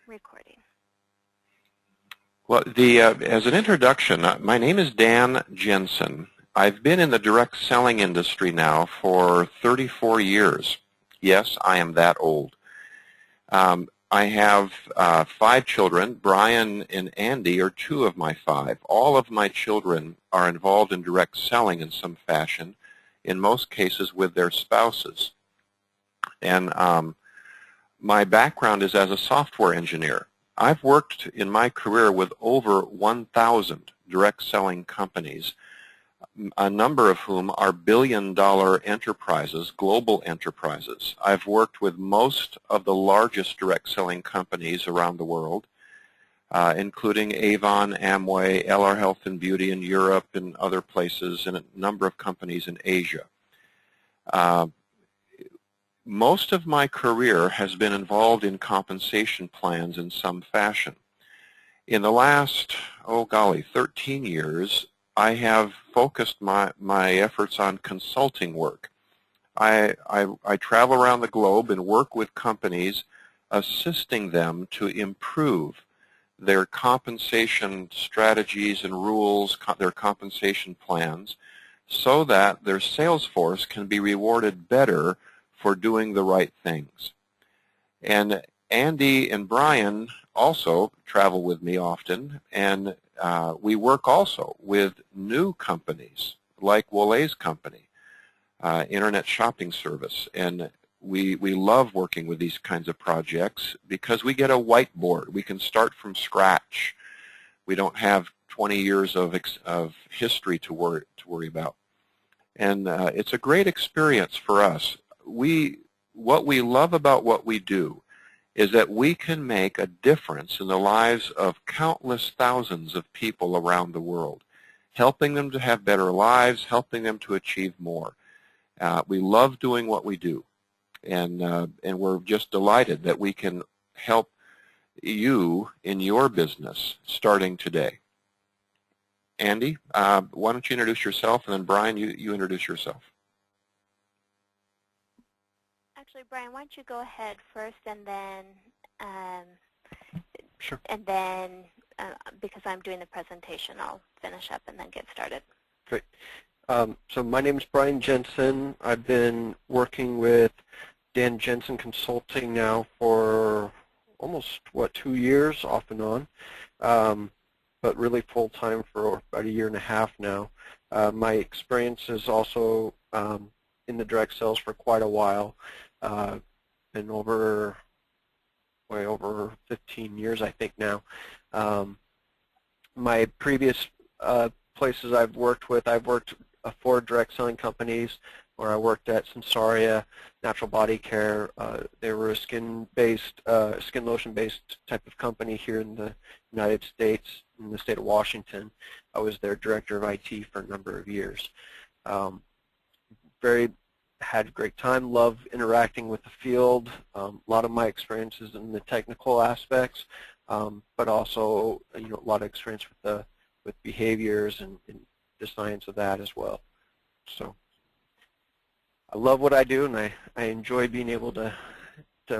recording. Well, as an introduction, my name is Dan Jensen. I've been in the direct selling industry now for 34 years. Yes, I am that old. I have 5 children. Brian and Andy are 2 of my 5. All of my children are involved in direct selling in some fashion, in most cases with their spouses. And my background is as a software engineer. I've worked in my career with over 1,000 direct selling companies, a number of whom are billion-dollar enterprises, global enterprises. I've worked with most of the largest direct selling companies around the world, including Avon, Amway, LR Health and Beauty in Europe and other places, and a number of companies in Asia. Most of my career has been involved in compensation plans in some fashion. In the last, 13 years, I have focused my efforts on consulting work. I travel around the globe and work with companies, assisting them to improve their compensation strategies and rules, their compensation plans, so that their sales force can be rewarded better for doing the right things. And Andy and Brian also travel with me often, and we work also with new companies like Wole's company, internet shopping service. And we love working with these kinds of projects because we get a whiteboard. We can start from scratch. We don't have 20 years of history to worry about. And it's a great experience for us. What we love about what we do is that we can make a difference in the lives of countless thousands of people around the world, helping them to have better lives, helping them to achieve more. We love doing what we do, and we're just delighted that we can help you in your business starting today. Andy, why don't you introduce yourself, and then Brian, you introduce yourself. Actually, Brian, why don't you go ahead first, and then Sure. And then because I'm doing the presentation, I'll finish up and then get started. Great. So my name is Brian Jensen. I've been working with Dan Jensen Consulting now for almost, 2 years off and on, but really full-time for about a year and a half now. My experience is also in the direct sales for quite a while. Been way over 15 years, I think now. My previous places I've worked for direct selling companies, where I worked at Sensoria, Natural Body Care. They were a skin lotion-based type of company here in the United States, in the state of Washington. I was their director of IT for a number of years. Had a great time, love interacting with the field. A lot of my experiences in the technical aspects, but also a lot of experience with behaviors and the science of that as well. So I love what I do, and I enjoy being able to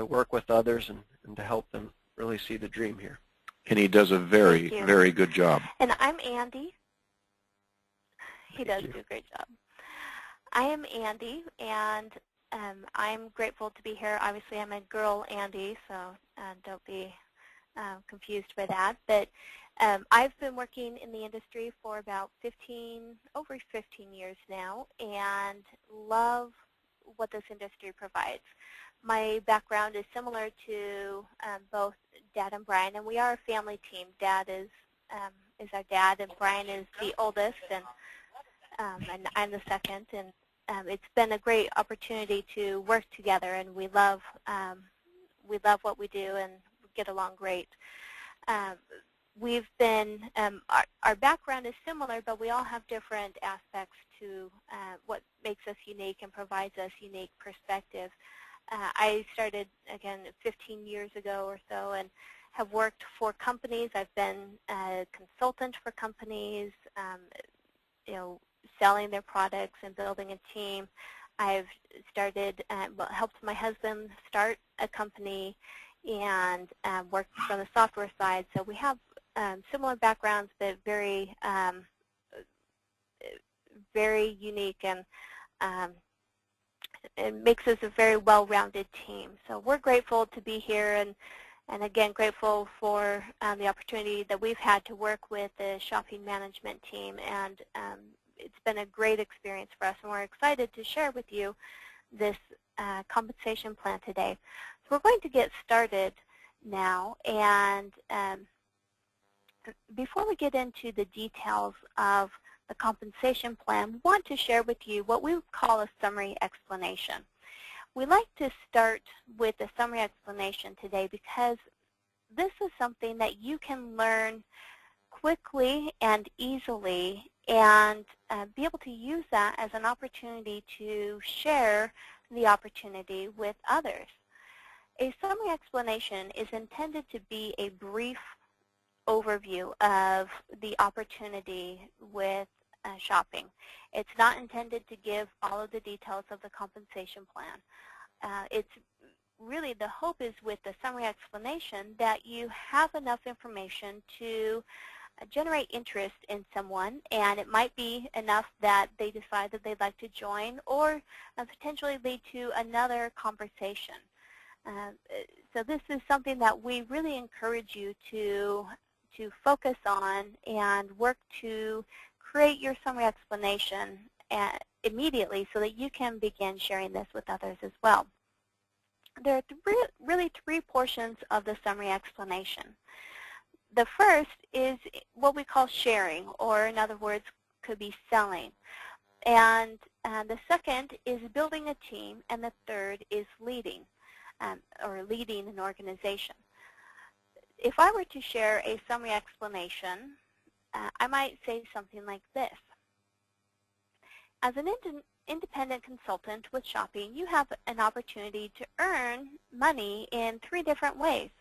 work with others and to help them really see the dream here. And he does a very, very good job. And I'm Andy. He does do a great job. I am Andy, and I'm grateful to be here. Obviously, I'm a girl Andy, so don't be confused by that. But I've been working in the industry for about over 15 years now, and love what this industry provides. My background is similar to both Dad and Brian, and we are a family team. Dad is our dad, and Brian is the oldest, and I'm the second. And it's been a great opportunity to work together, and we love what we do and get along great. We've been, our background is similar, but we all have different aspects to what makes us unique and provides us unique perspective. I started, again, 15 years ago or so, and have worked for companies. I've been a consultant for companies, selling their products and building a team. I've started, helped my husband start a company and worked from the software side. So we have similar backgrounds, but very, very unique, and it makes us a very well-rounded team. So we're grateful to be here, and again, grateful for the opportunity that we've had to work with the shopping management team, and it's been a great experience for us, and we're excited to share with you this compensation plan today. So we're going to get started now, and before we get into the details of the compensation plan, we want to share with you what we call a summary explanation. We like to start with a summary explanation today because this is something that you can learn quickly and easily, and be able to use that as an opportunity to share the opportunity with others. A summary explanation is intended to be a brief overview of the opportunity with shopping. It's not intended to give all of the details of the compensation plan. It's really, the hope is with the summary explanation that you have enough information to generate interest in someone, and it might be enough that they decide that they'd like to join, or potentially lead to another conversation. So this is something that we really encourage you to focus on and work to create your summary explanation immediately so that you can begin sharing this with others as well. There are really three portions of the summary explanation. The first is what we call sharing, or in other words, could be selling. And the second is building a team, and the third is leading, or leading an organization. If I were to share a summary explanation, I might say something like this. As an independent consultant with shopping, you have an opportunity to earn money in three different ways.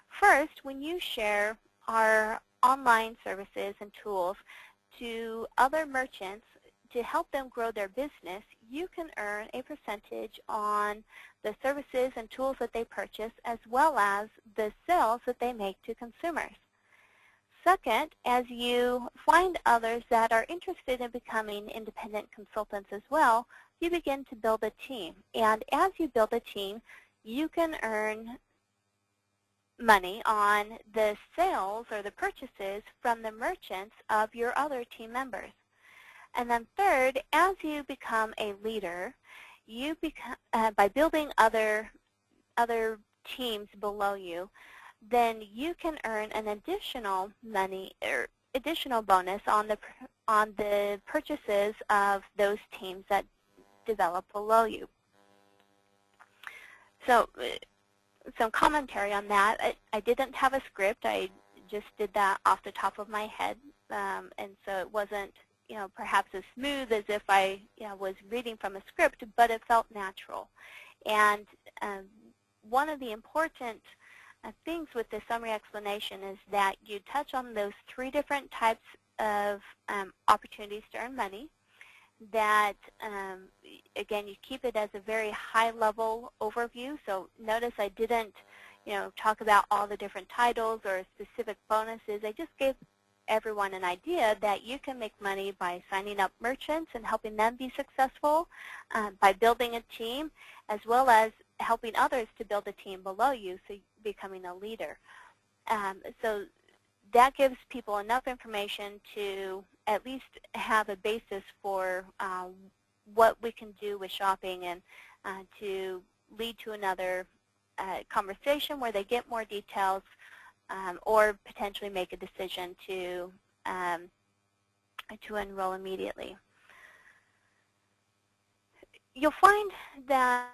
First, when you share our online services and tools to other merchants to help them grow their business, you can earn a percentage on the services and tools that they purchase, as well as the sales that they make to consumers. Second, as you find others that are interested in becoming independent consultants as well, you begin to build a team. And as you build a team, you can earn money on the sales or the purchases from the merchants of your other team members. And then third, as you become a leader, you become, by building other teams below you, then you can earn an additional money or additional bonus on the purchases of those teams that develop below you. So some commentary on that. I didn't have a script. I just did that off the top of my head, and so it wasn't, perhaps as smooth as if I was reading from a script, but it felt natural. And one of the important things with the summary explanation is that you touch on those three different types of opportunities to earn money, that again, you keep it as a very high-level overview. So notice I didn't talk about all the different titles or specific bonuses. I just gave everyone an idea that you can make money by signing up merchants and helping them be successful, by building a team, as well as helping others to build a team below you, so becoming a leader. So that gives people enough information to at least have a basis for what we can do with shopping, and to lead to another conversation where they get more details, or potentially make a decision to enroll immediately. You'll find that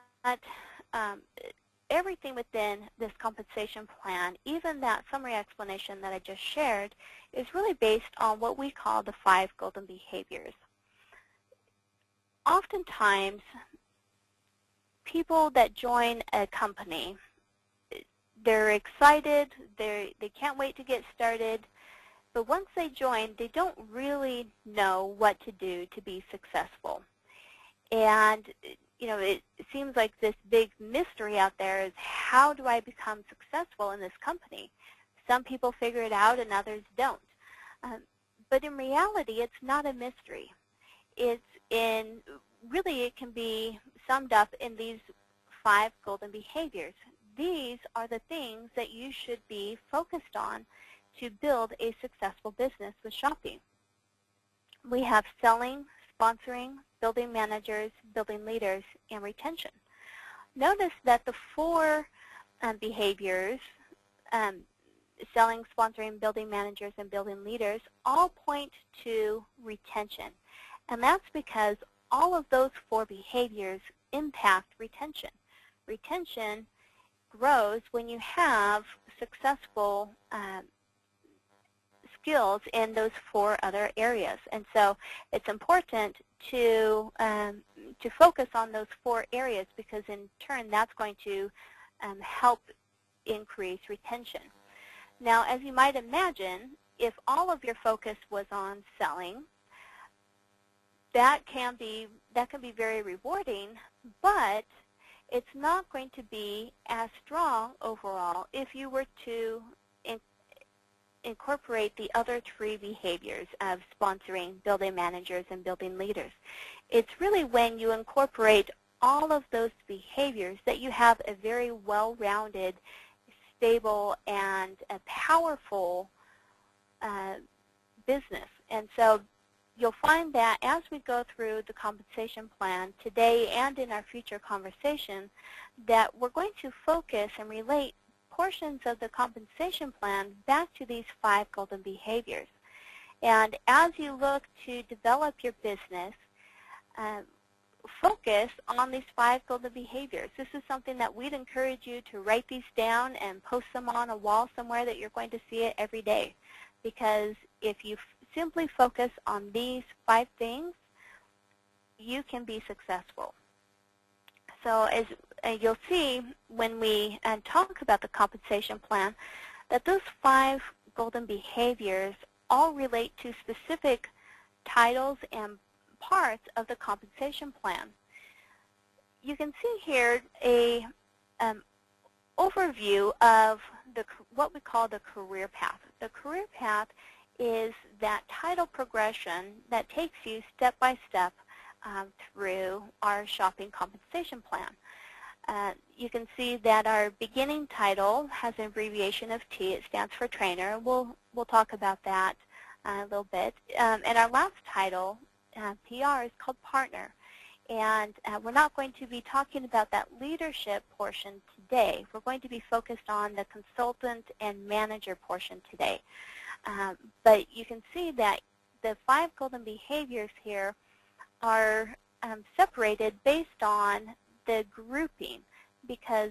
everything within this compensation plan, even that summary explanation that I just shared, is really based on what we call the 5 golden behaviors. Oftentimes, people that join a company, they're excited, they can't wait to get started, but once they join, they don't really know what to do to be successful. And it seems like this big mystery out there is, how do I become successful in this company? Some people figure it out and others don't. But in reality, it's not a mystery. Really it can be summed up in these 5 golden behaviors. These are the things that you should be focused on to build a successful business with shopping. We have selling, sponsoring, building managers, building leaders, and retention. Notice that the 4 behaviors, selling, sponsoring, building managers, and building leaders, all point to retention. And that's because all of those 4 behaviors impact retention. Retention grows when you have successful skills in those 4 other areas. And so it's important to focus on those 4 areas, because in turn that's going to help increase retention. Now, as you might imagine, if all of your focus was on selling, that can be very rewarding, but it's not going to be as strong overall if you were to incorporate the other 3 behaviors of sponsoring, building managers, and building leaders. It's really when you incorporate all of those behaviors that you have a very well-rounded, stable, and a powerful business. And so you'll find that as we go through the compensation plan today and in our future conversation, that we're going to focus and relate portions of the compensation plan back to these 5 golden behaviors. And as you look to develop your business, focus on these 5 golden behaviors. This is something that we'd encourage you to write these down and post them on a wall somewhere that you're going to see it every day. Because if you simply focus on these 5 things, you can be successful. So as you'll see when we talk about the compensation plan, that those 5 golden behaviors all relate to specific titles and parts of the compensation plan. You can see here a overview of what we call the career path. The career path is that title progression that takes you step by step through our shopping compensation plan. You can see that our beginning title has an abbreviation of T. It stands for trainer. We'll talk about that a little bit. And our last title, PR, is called partner. And we're not going to be talking about that leadership portion today. We're going to be focused on the consultant and manager portion today. But you can see that the 5 golden behaviors here are separated based on the grouping, because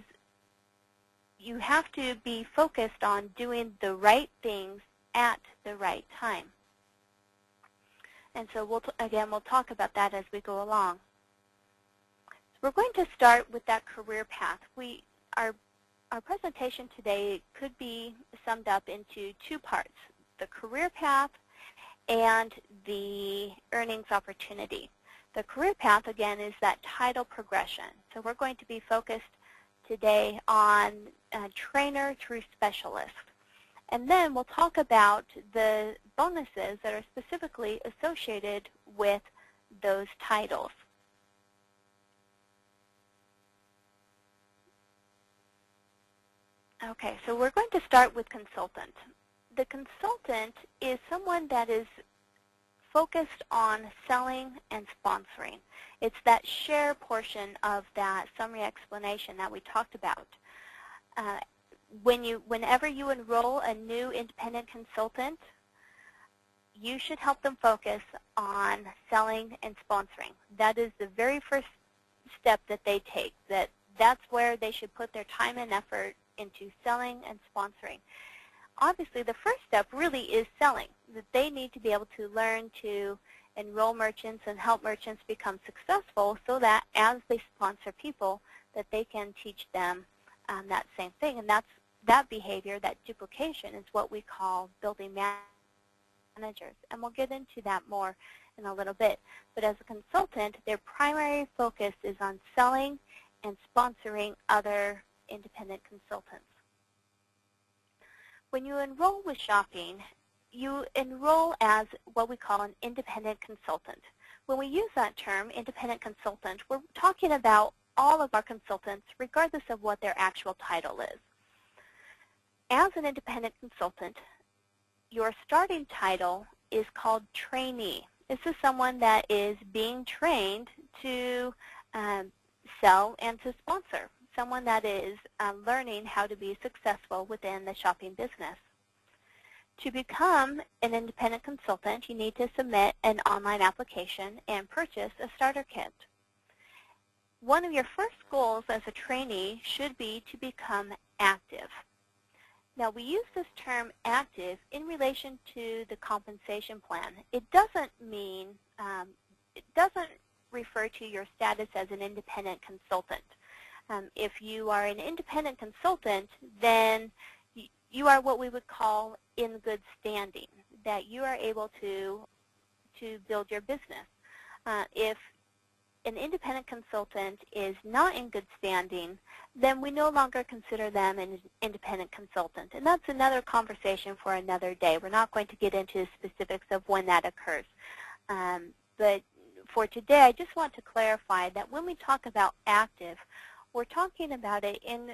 you have to be focused on doing the right things at the right time. And so we'll talk about that as we go along. So we're going to start with that career path. Our presentation today could be summed up into 2 parts: the career path and the earnings opportunity. The career path, again, is that title progression. So we're going to be focused today on trainer through specialist. And then we'll talk about the bonuses that are specifically associated with those titles. Okay, so we're going to start with consultant. The consultant is someone that is focused on selling and sponsoring. It's that share portion of that summary explanation that we talked about. Whenever you enroll a new independent consultant, you should help them focus on selling and sponsoring. That is the very first step that they take. That's where they should put their time and effort into selling and sponsoring. Obviously, the first step really is selling. That they need to be able to learn to enroll merchants and help merchants become successful, so that as they sponsor people, that they can teach them that same thing. And that behavior, that duplication, is what we call building managers. And we'll get into that more in a little bit. But as a consultant, their primary focus is on selling and sponsoring other independent consultants. When you enroll with Shopping, you enroll as what we call an independent consultant. When we use that term, independent consultant, we're talking about all of our consultants, regardless of what their actual title is. As an independent consultant, your starting title is called trainee. This is someone that is being trained to sell and to sponsor, someone that is learning how to be successful within the shopping business. To become an independent consultant, you need to submit an online application and purchase a starter kit. One of your first goals as a trainee should be to become active. Now, we use this term active in relation to the compensation plan. It doesn't mean, it doesn't refer to your status as an independent consultant. If you are an independent consultant, then you are what we would call in good standing, that you are able to build your business. If an independent consultant is not in good standing, then we no longer consider them an independent consultant. And that's another conversation for another day. We're not going to get into the specifics of when that occurs. But for today, I just want to clarify that when we talk about active, we're talking about it in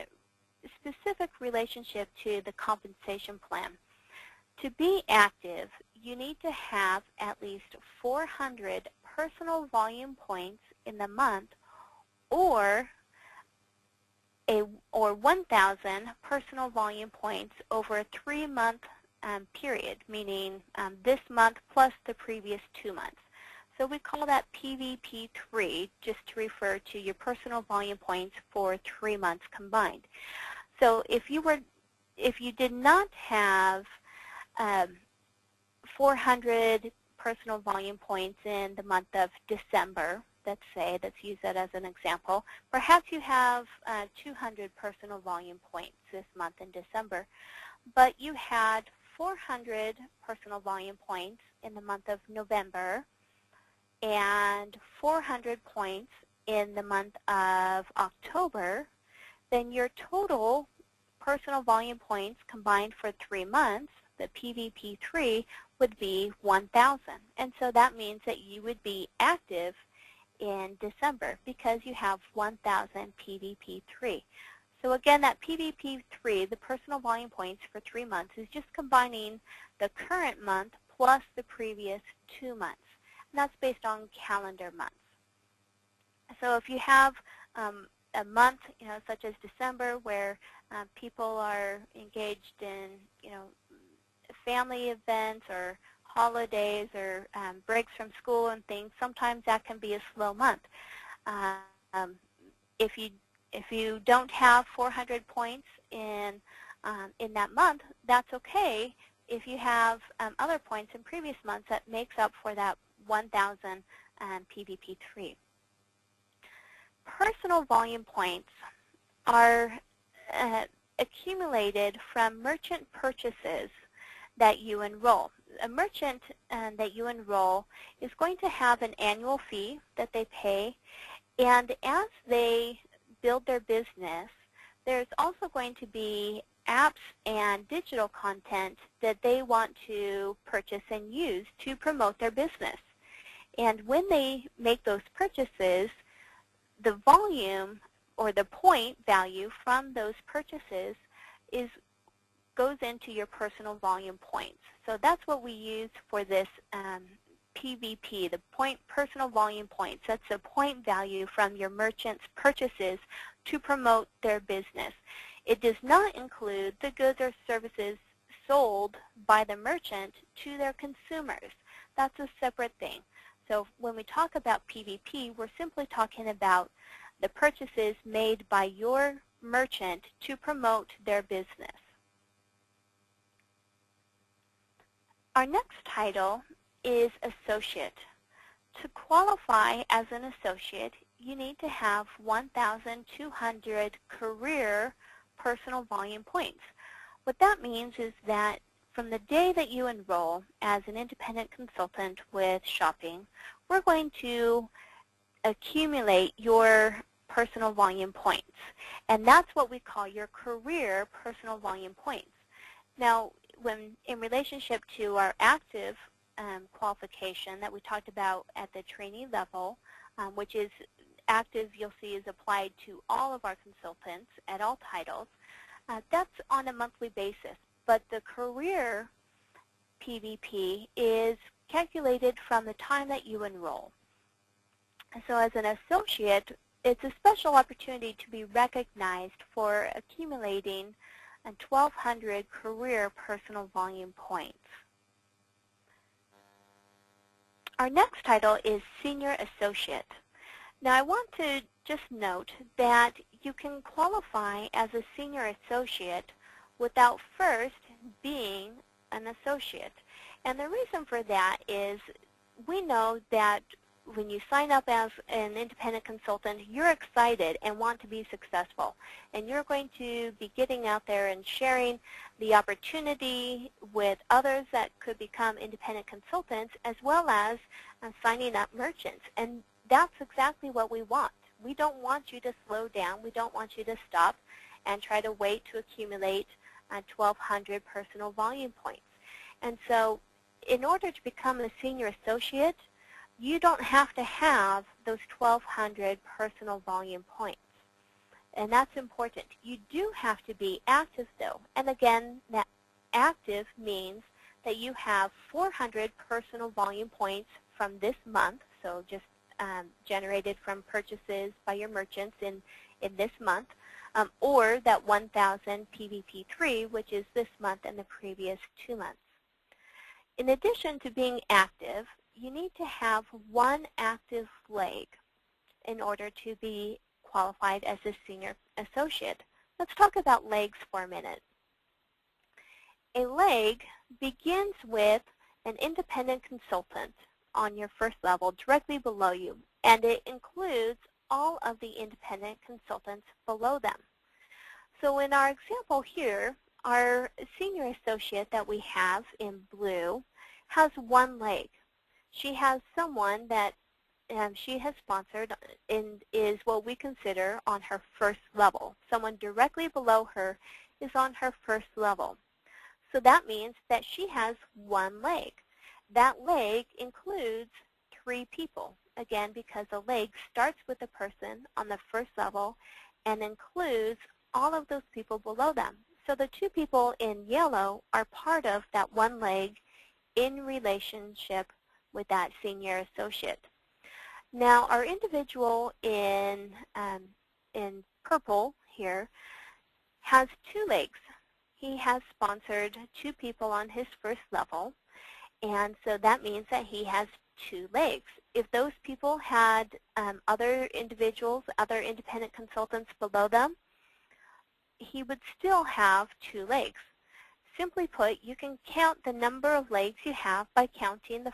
specific relationship to the compensation plan. To be active, you need to have at least 400 personal volume points in the month, or 1,000 personal volume points over a 3-month period, meaning this month plus the previous 2 months. So we call that PVP3, just to refer to your personal volume points for 3 months combined. So if you did not have 400 personal volume points in the month of December, let's say, let's use that as an example, perhaps you have 200 personal volume points this month in December, but you had 400 personal volume points in the month of November and 400 points in the month of October, then your total personal volume points combined for 3 months, the PVP3, would be 1,000. And so that means that you would be active in December because you have 1,000 PVP3. So again, that PVP3, the personal volume points for 3 months, is just combining the current month plus the previous 2 months. And that's based on calendar months. So if you have a month, such as December, where people are engaged in, family events or holidays or breaks from school and things, sometimes that can be a slow month. If you don't have 400 points in that month, that's okay. If you have other points in previous months, that makes up for that 1,000 PVP3. Personal volume points are accumulated from merchant purchases that you enroll. A merchant that you enroll is going to have an annual fee that they pay, and as they build their business, there's also going to be apps and digital content that they want to purchase and use to promote their business. And when they make those purchases, the volume or the point value from those purchases goes into your personal volume points. So that's what we use for this PVP, the personal volume points. That's the point value from your merchant's purchases to promote their business. It does not include the goods or services sold by the merchant to their consumers. That's a separate thing. So when we talk about PVP, we're simply talking about the purchases made by your merchant to promote their business. Our next title is associate. To qualify as an associate, you need to have 1,200 career personal volume points. What that means is that from the day that you enroll as an independent consultant with shopping, we're going to accumulate your personal volume points. And that's what we call your career personal volume points. Now, when in relationship to our active qualification that we talked about at the trainee level, which is active, you'll see, is applied to all of our consultants at all titles, that's on a monthly basis. But the career PVP is calculated from the time that you enroll. So as an associate, it's a special opportunity to be recognized for accumulating 1,200 career personal volume points. Our next title is Senior Associate. Now I want to just note that you can qualify as a Senior Associate without first being an associate. And the reason for that is we know that when you sign up as an independent consultant, you're excited and want to be successful. And you're going to be getting out there and sharing the opportunity with others that could become independent consultants, as well as signing up merchants. And that's exactly what we want. We don't want you to slow down. We don't want you to stop and try to wait to accumulate 1,200 personal volume points. And so in order to become a Senior Associate, you don't have to have those 1,200 personal volume points. And that's important. You do have to be active, though. And again, that active means that you have 400 personal volume points from this month, so just generated from purchases by your merchants in this month, or that 1,000 PVP3, which is this month and the previous 2 months. In addition to being active, you need to have one active leg in order to be qualified as a Senior Associate. Let's talk about legs for a minute. A leg begins with an independent consultant on your first level directly below you, and it includes all of the independent consultants below them. So in our example here, our Senior Associate that we have in blue has one leg. She has someone that she has sponsored and is what we consider on her first level. Someone directly below her is on her first level. So that means that she has one leg. That leg includes 3 people, again, because a leg starts with a person on the first level and includes all of those people below them. So the 2 people in yellow are part of that one leg in relationship with that Senior Associate. Now our individual in purple here has 2 legs. He has sponsored 2 people on his first level, and so that means that he has 2 legs. If those people had other individuals, other independent consultants below them, he would still have 2 legs. Simply put, you can count the number of legs you have by counting the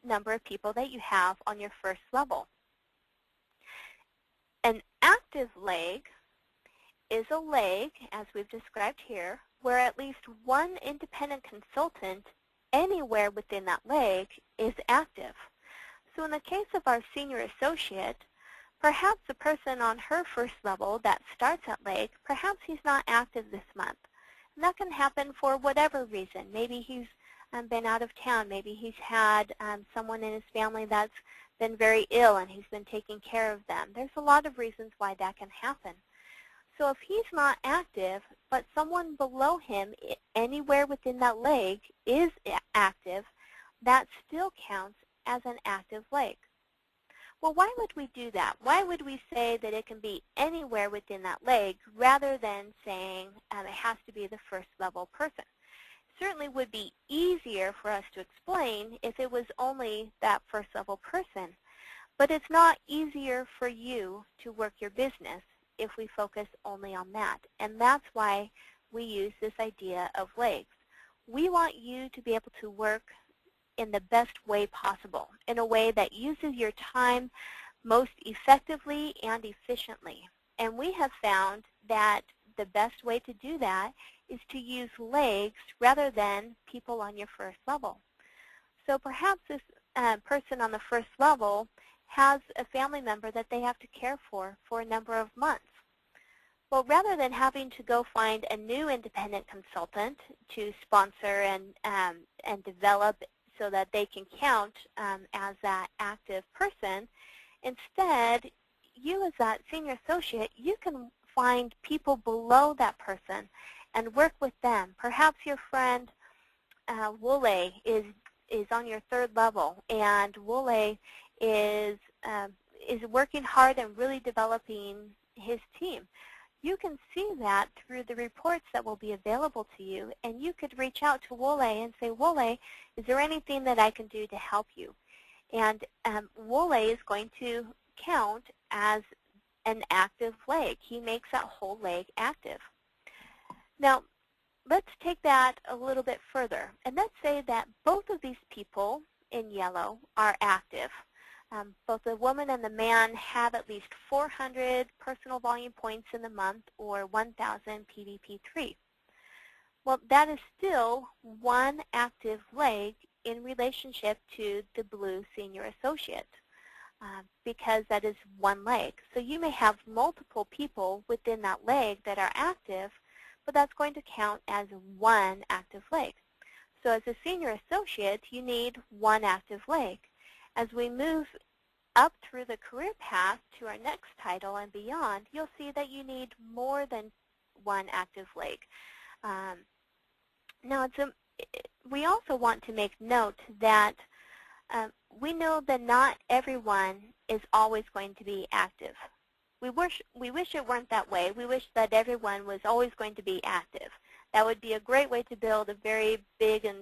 number of people that you have on your first level. An active leg is a leg, as we've described here, where at least one independent consultant anywhere within that leg is active. So in the case of our Senior Associate, perhaps the person on her first level that starts at leg, perhaps he's not active this month. And that can happen for whatever reason. Maybe he's been out of town. Maybe he's had someone in his family that's been very ill and he's been taking care of them. There's a lot of reasons why that can happen. So if he's not active, but someone below him anywhere within that leg is active, that still counts as an active leg. Well, why would we do that? Why would we say that it can be anywhere within that leg rather than saying it has to be the first level person? Certainly would be easier for us to explain if it was only that first level person, but it's not easier for you to work your business if we focus only on that. And that's why we use this idea of legs. We want you to be able to work in the best way possible, in a way that uses your time most effectively and efficiently. And we have found that the best way to do that is to use legs rather than people on your first level. So perhaps this person on the first level has a family member that they have to care for a number of months. Well, rather than having to go find a new independent consultant to sponsor and develop so that they can count as that active person, instead, you as that senior associate, you can find people below that person and work with them. Perhaps your friend Wole is on your third level, and Wole is working hard and really developing his team. You can see that through the reports that will be available to you, and you could reach out to Wole and say, Wole, is there anything that I can do to help you? And Wole is going to count as an active leg. He makes that whole leg active. Now, let's take that a little bit further, and let's say that both of these people in yellow are active. Both the woman and the man have at least 400 personal volume points in the month, or 1,000 PVP3. Well, that is still one active leg in relationship to the blue senior associate, because that is one leg. So you may have multiple people within that leg that are active, but that's going to count as one active leg. So as a senior associate, you need one active leg. As we move up through the career path to our next title and beyond, you'll see that you need more than one active leg. Now, we also want to make note that we know that not everyone is always going to be active. We wish it weren't that way. We wish that everyone was always going to be active. That would be a great way to build a very big and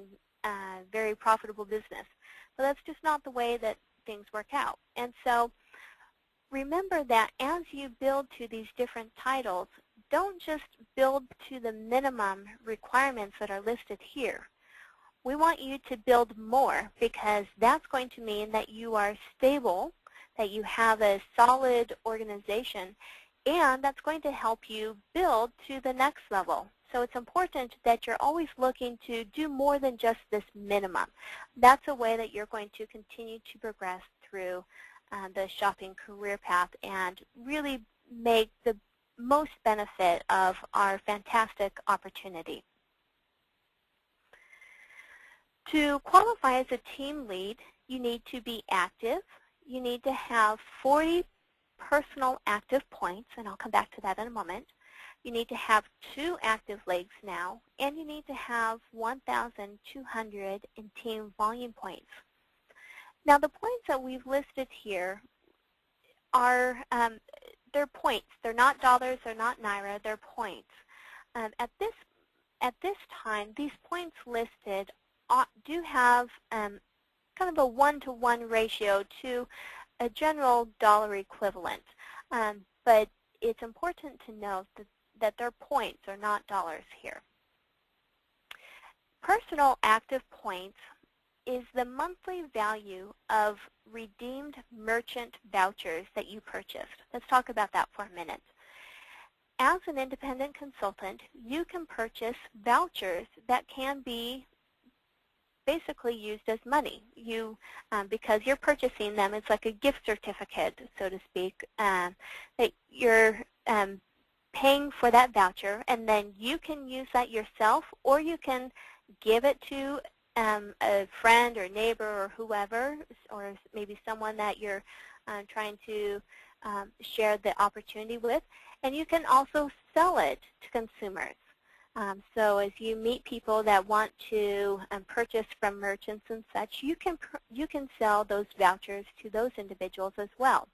very profitable business. But that's just not the way that things work out. And so remember that as you build to these different titles, don't just build to the minimum requirements that are listed here. We want you to build more, because that's going to mean that you are stable, that you have a solid organization, and that's going to help you build to the next level. So it's important that you're always looking to do more than just this minimum. That's a way that you're going to continue to progress through the shopping career path and really make the most benefit of our fantastic opportunity. To qualify as a team lead, you need to be active. You need to have 40 personal active points, and I'll come back to that in a moment. You need to have 2 active legs now, and you need to have 1,200 in team volume points. Now, the points that we've listed here are they're points. They're not dollars. They're not Naira. They're points. At this time, these points listed do have kind of a 1-to-1 ratio to a general dollar equivalent. But it's important to note that they're points or not dollars here. Personal active points is the monthly value of redeemed merchant vouchers that you purchased. Let's talk about that for a minute. As an independent consultant, you can purchase vouchers that can be basically used as money. Because you're purchasing them, it's like a gift certificate, so to speak, that you're paying for that voucher, and then you can use that yourself, or you can give it to a friend or neighbor or whoever, or maybe someone that you're trying to share the opportunity with, and you can also sell it to consumers. So as you meet people that want to purchase from merchants and such, you can sell those vouchers to those individuals as well.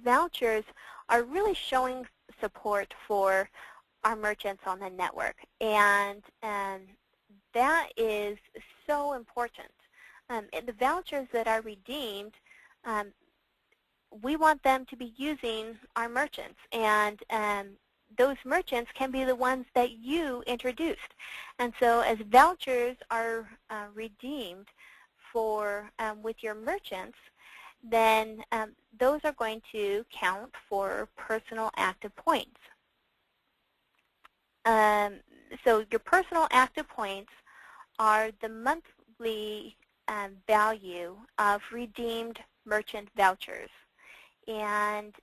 Vouchers are really showing support for our merchants on the network, and that is so important. The vouchers that are redeemed, we want them to be using our merchants, and those merchants can be the ones that you introduced. And so as vouchers are redeemed for with your merchants, then those are going to count for personal active points. so your personal active points are the monthly value of redeemed merchant vouchers. And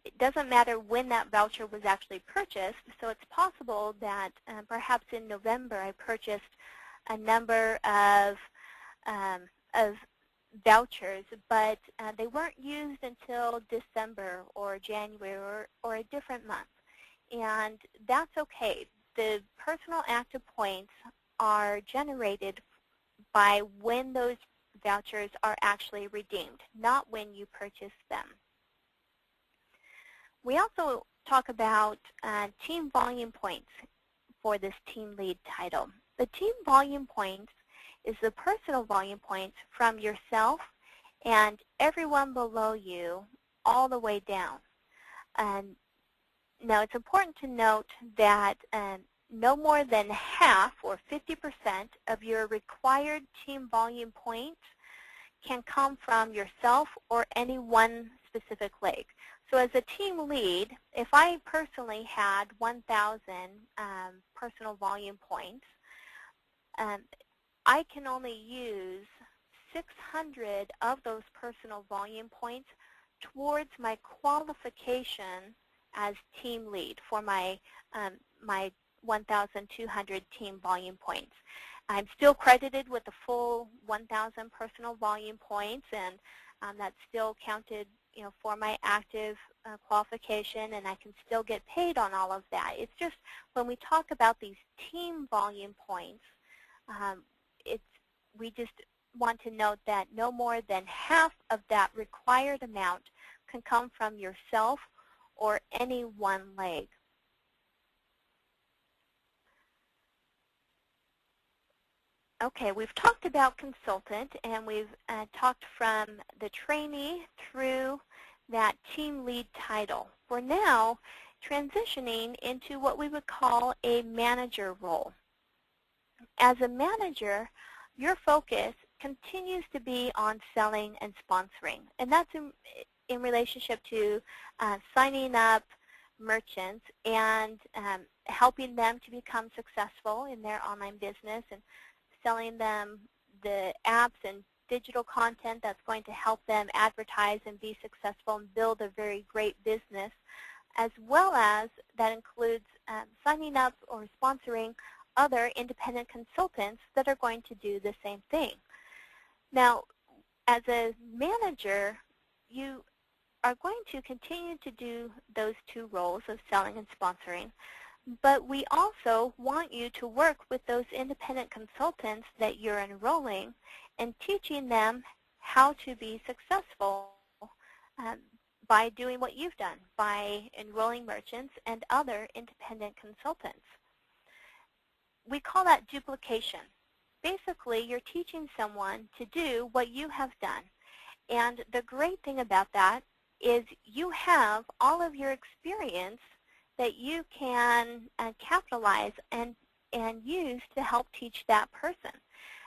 it doesn't matter when that voucher was actually purchased, so it's possible that perhaps in November I purchased a number of vouchers, but they weren't used until December or January or a different month. And that's okay. The personal active points are generated by when those vouchers are actually redeemed, not when you purchase them. We also talk about team volume points for this team lead title. The team volume points is the personal volume points from yourself and everyone below you all the way down. And now it's important to note that no more than half or 50% of your required team volume points can come from yourself or any one specific leg. So as a team lead, if I personally had 1,000 personal volume points, I can only use 600 of those personal volume points towards my qualification as team lead for my 1,200 team volume points. I'm still credited with the full 1,000 personal volume points, and that's still counted, for my active qualification, and I can still get paid on all of that. It's just when we talk about these team volume points, we just want to note that no more than half of that required amount can come from yourself or any one leg. Okay, we've talked about consultant, and we've talked from the trainee through that team lead title. We're now transitioning into what we would call a manager role. As a manager, your focus continues to be on selling and sponsoring, and that's in relationship to signing up merchants and helping them to become successful in their online business and selling them the apps and digital content that's going to help them advertise and be successful and build a very great business, as well as that includes signing up or sponsoring other independent consultants that are going to do the same thing. Now, as a manager, you are going to continue to do those two roles of selling and sponsoring, but we also want you to work with those independent consultants that you're enrolling and teaching them how to be successful by doing what you've done, by enrolling merchants and other independent consultants. We call that duplication. Basically, you're teaching someone to do what you have done. And the great thing about that is you have all of your experience that you can capitalize and use to help teach that person.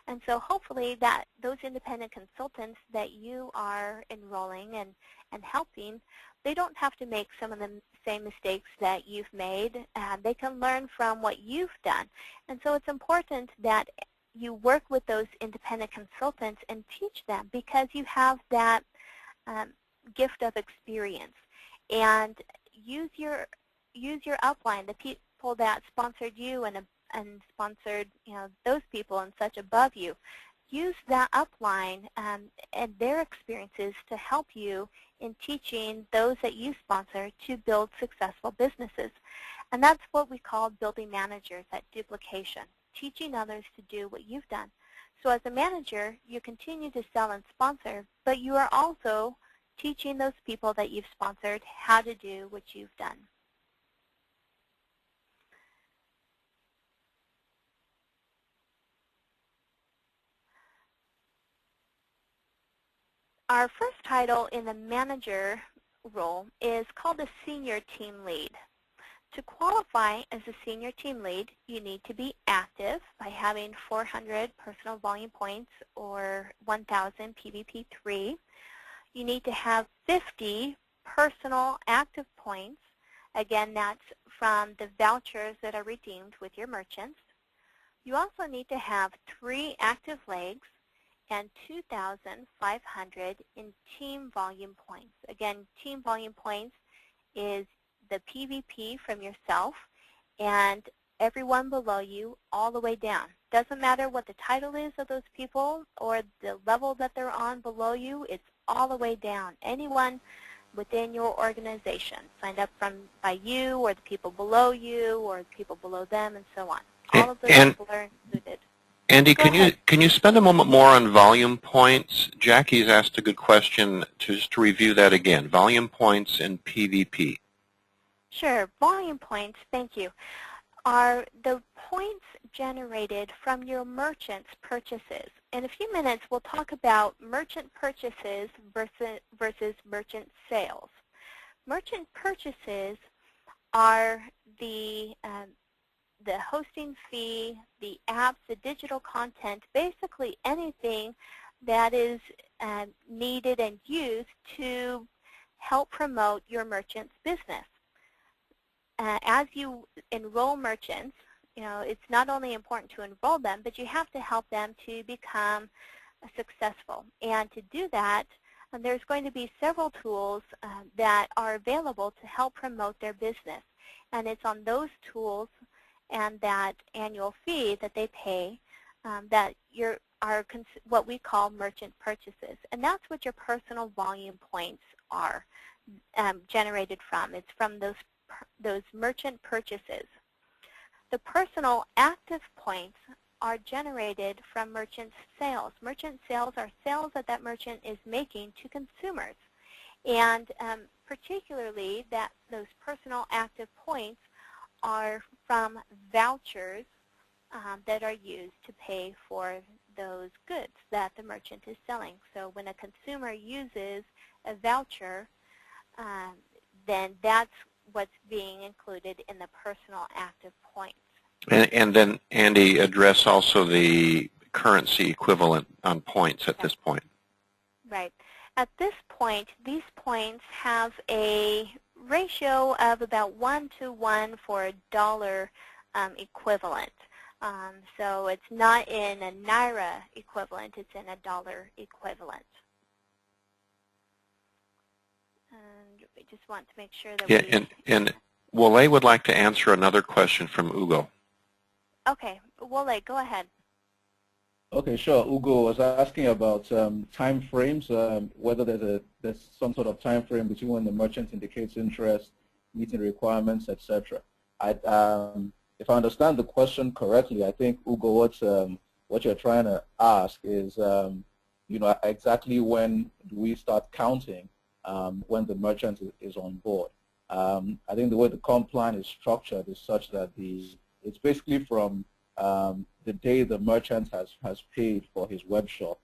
And so hopefully that those independent consultants that you are enrolling and helping, they don't have to make some of the same mistakes that you've made. They can learn from what you've done. And so it's important that you work with those independent consultants and teach them, because you have that gift of experience. And use your upline, the people that sponsored you and sponsored those people and such above you. Use that upline and their experiences to help you in teaching those that you sponsor to build successful businesses. And that's what we call building managers, that duplication, teaching others to do what you've done. So as a manager, you continue to sell and sponsor, but you are also teaching those people that you've sponsored how to do what you've done. Our first title in the manager role is called a senior team lead. To qualify as a senior team lead, you need to be active by having 400 personal volume points or 1,000 PVP3. You need to have 50 personal active points, Again, that's from the vouchers that are redeemed with your merchants. You also need to have 3 active legs and 2,500 in team volume points. Again, team volume points is the PVP from yourself and everyone below you all the way down. Doesn't matter what the title is of those people or the level that they're on below you, it's all the way down. Anyone within your organization signed up by you or the people below you or the people below them and so on. All of those people are included. Andy, can you spend a moment more on volume points? Jackie's asked a good question. Just to review that again, volume points and PVP. Sure. Volume points, thank you, are the points generated from your merchant's purchases. In a few minutes, we'll talk about merchant purchases versus merchant sales. Merchant purchases are the hosting fee, the apps, the digital content, basically anything that is needed and used to help promote your merchant's business. As you enroll merchants, it's not only important to enroll them, but you have to help them to become successful. And to do that, there's going to be several tools that are available to help promote their business. And it's on those tools and that annual fee that they pay that are what we call merchant purchases. And that's what your personal volume points are generated from. It's from those merchant purchases. The personal active points are generated from merchant sales. Merchant sales are sales that merchant is making to consumers. And particularly those personal active points are from vouchers that are used to pay for those goods that the merchant is selling. So when a consumer uses a voucher, then that's what's being included in the personal active points. And then, Andy, address also the currency equivalent on points at this point. Right. At this point, these points have a ratio of about 1-to-1 for a dollar equivalent. So it's not in a Naira equivalent, it's in a dollar equivalent. And we just want to make sure that and Wole would like to answer another question from Ugo. Okay, Wole, go ahead. Okay, sure. Ugo was asking about time frames, whether there's some sort of time frame between when the merchant indicates interest, meeting requirements, etc. If I understand the question correctly, I think, Ugo, what you're trying to ask is, exactly when do we start counting when the merchant is on board. I think the way the comp plan is structured is such that it's basically from the day the merchant has paid for his web shop.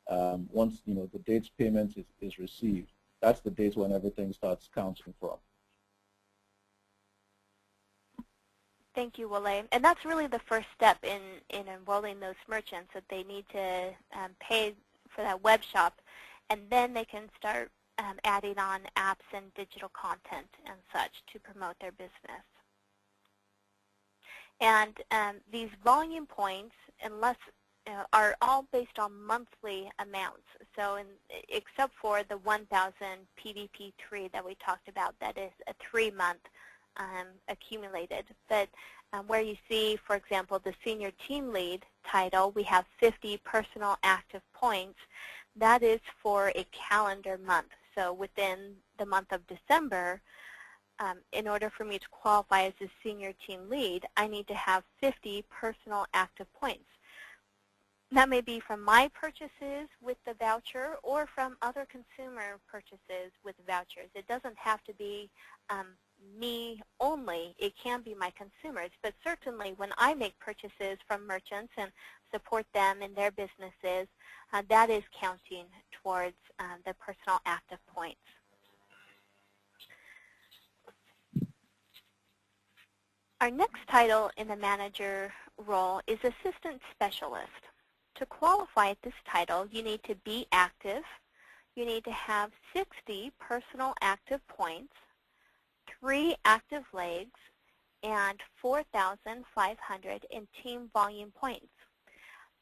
Once the date's payment is received, that's the date when everything starts counting from. Thank you, Wole. And that's really the first step in enrolling those merchants, that they need to pay for that web shop, and then they can start adding on apps and digital content and such to promote their business. And these volume points, are all based on monthly amounts. So except for the 1,000 PVP3 that we talked about, that is a 3-month accumulated. But where you see, for example, the senior team lead title, we have 50 personal active points. That is for a calendar month. So within the month of December, in order for me to qualify as a senior team lead, I need to have 50 personal active points. That may be from my purchases with the voucher or from other consumer purchases with vouchers. It doesn't have to be me only. It can be my consumers. But certainly when I make purchases from merchants and support them in their businesses, that is counting towards the personal active points. Our next title in the manager role is Assistant Specialist. To qualify at this title, you need to be active. You need to have 60 personal active points, 3 active legs and 4,500 in team volume points.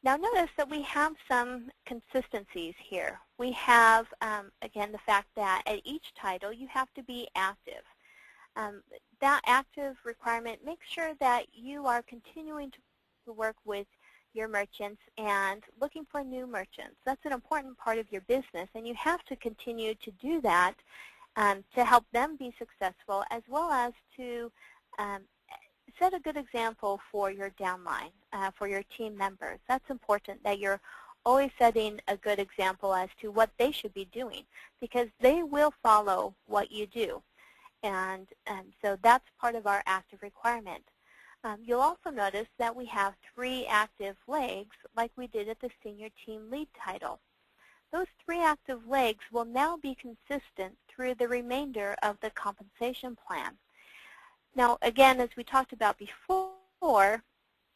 Now notice that we have some consistencies here. We have, again, the fact that at each title you have to be active. That active requirement makes sure that you are continuing to work with your merchants and looking for new merchants. That's an important part of your business, and you have to continue to do that to help them be successful, as well as to set a good example for your downline, for your team members. That's important, that you're always setting a good example as to what they should be doing, because they will follow what you do. And so that's part of our active requirement. You'll also notice that we have 3 active legs like we did at the senior team lead title. Those 3 active legs will now be consistent through the remainder of the compensation plan. Now, again, as we talked about before,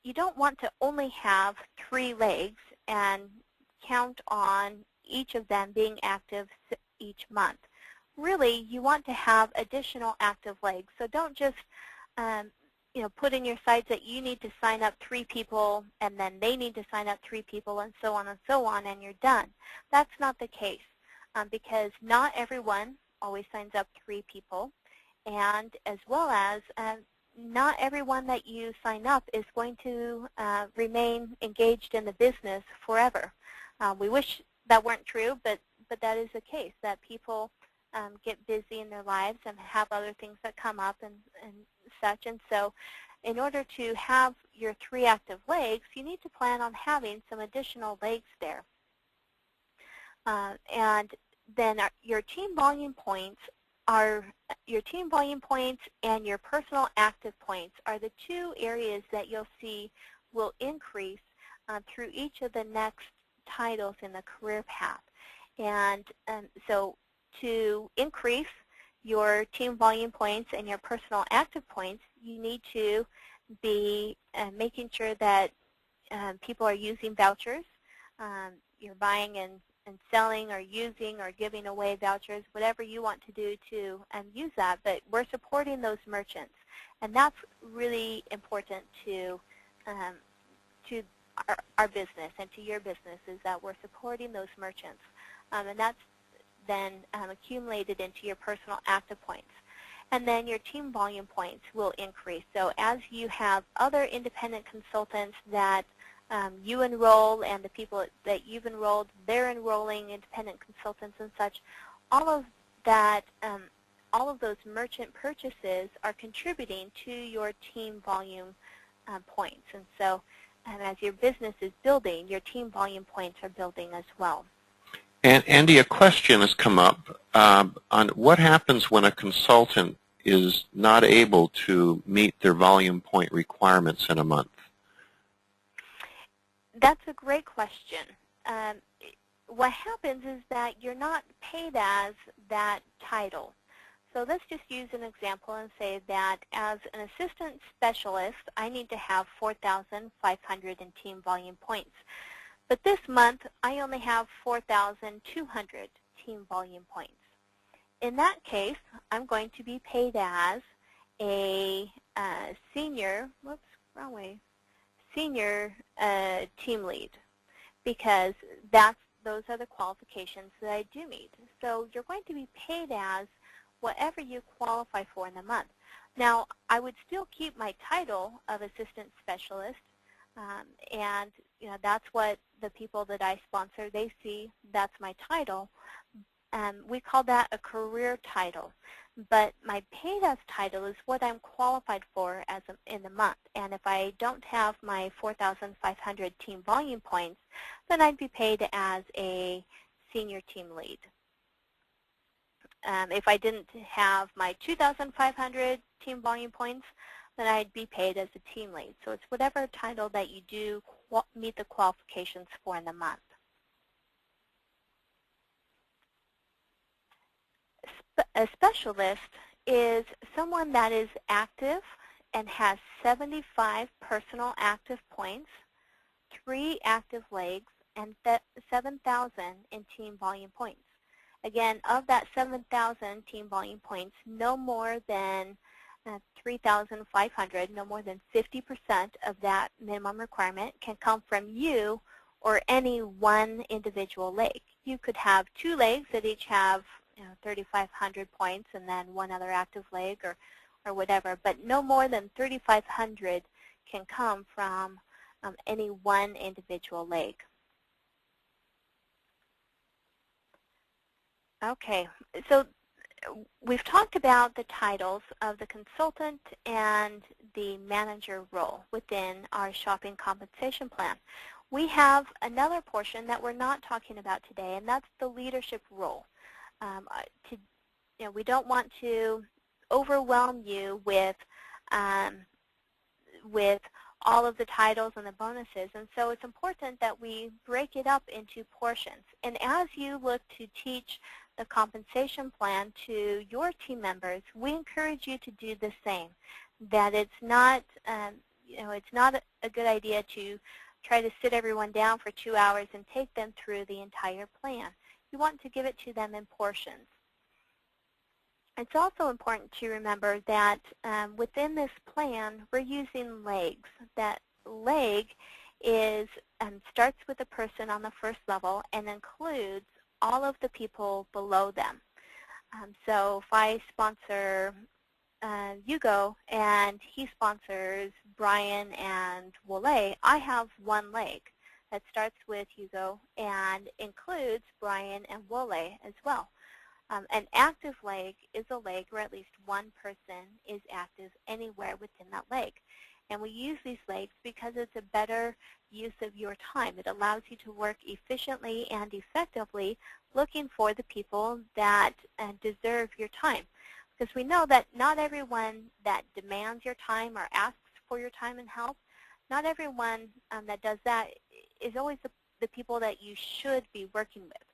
you don't want to only have 3 legs and count on each of them being active each month. Really, you want to have additional active legs. So don't just put in your sights that you need to sign up 3 people and then they need to sign up 3 people and so on and you're done. That's not the case because not everyone always signs up 3 people, and as well as not everyone that you sign up is going to remain engaged in the business forever. We wish that weren't true, but that is the case, that people get busy in their lives and have other things that come up and such. And so in order to have your 3 active legs, you need to plan on having some additional legs there. And then your team volume points and your personal active points are the 2 areas that you'll see will increase through each of the next titles in the career path. And so to increase your team volume points and your personal active points, you need to be making sure that people are using vouchers. You're buying and selling or using or giving away vouchers, whatever you want to do to use that, but we're supporting those merchants. And that's really important to our business and to your business, is that we're supporting those merchants. And that's then accumulated into your personal active points. And then your team volume points will increase. So as you have other independent consultants that you enroll, and the people that you've enrolled, they're enrolling independent consultants and such, all of that, all of those merchant purchases are contributing to your team volume points. And so as your business is building, your team volume points are building as well. And Andy, a question has come up on what happens when a consultant is not able to meet their volume point requirements in a month? That's a great question. What happens is that you're not paid as that title. So let's just use an example and say that as an assistant specialist, I need to have 4,500 in team volume points. But this month, I only have 4,200 team volume points. In that case, I'm going to be paid as a senior team lead, because those are the qualifications that I do meet. So you're going to be paid as whatever you qualify for in the month. Now, I would still keep my title of assistant specialist, and that's what the people that I sponsor, they see, that's my title. We call that a career title. But my paid as title is what I'm qualified for in the month. And if I don't have my 4,500 team volume points, then I'd be paid as a senior team lead. If I didn't have my 2,500 team volume points, then I'd be paid as a team lead. So it's whatever title that you do meet the qualifications for in the month. A specialist is someone that is active and has 75 personal active points, 3 active legs, and 7,000 in team volume points. Again, of that 7,000 team volume points, no more than 3,500, no more than 50% of that minimum requirement can come from you or any one individual leg. You could have 2 legs that each have 3,500 points and then one other active leg or whatever, but no more than 3,500 can come from any one individual leg. Okay, so we've talked about the titles of the consultant and the manager role within our shopping compensation plan. We have another portion that we're not talking about today, and that's the leadership role. We don't want to overwhelm you with all of the titles and the bonuses, and so it's important that we break it up into portions. And as you look to teach the compensation plan to your team members, we encourage you to do the same. That it's not, it's not a good idea to try to sit everyone down for 2 hours and take them through the entire plan. You want to give it to them in portions. It's also important to remember that within this plan, we're using legs. That leg is starts with a person on the first level and includes all of the people below them. So if I sponsor Hugo and he sponsors Brian and Wole, I have one leg that starts with Hugo and includes Brian and Wole as well. An active leg is a leg where at least one person is active anywhere within that leg. And we use these legs because it's a better use of your time. It allows you to work efficiently and effectively looking for the people that deserve your time. Because we know that not everyone that demands your time or asks for your time and help, not everyone that does that is always the people that you should be working with.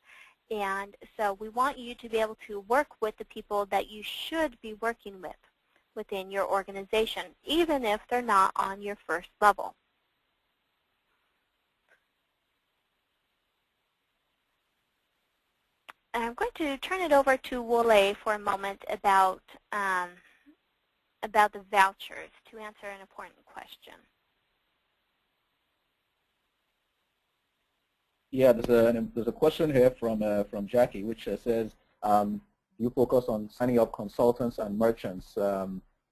And so we want you to be able to work with the people that you should be working with within your organization, even if they're not on your first level. And I'm going to turn it over to Wole for a moment about the vouchers to answer an important question. Yeah, there's a question here from Jackie, which says, you focus on signing up consultants and merchants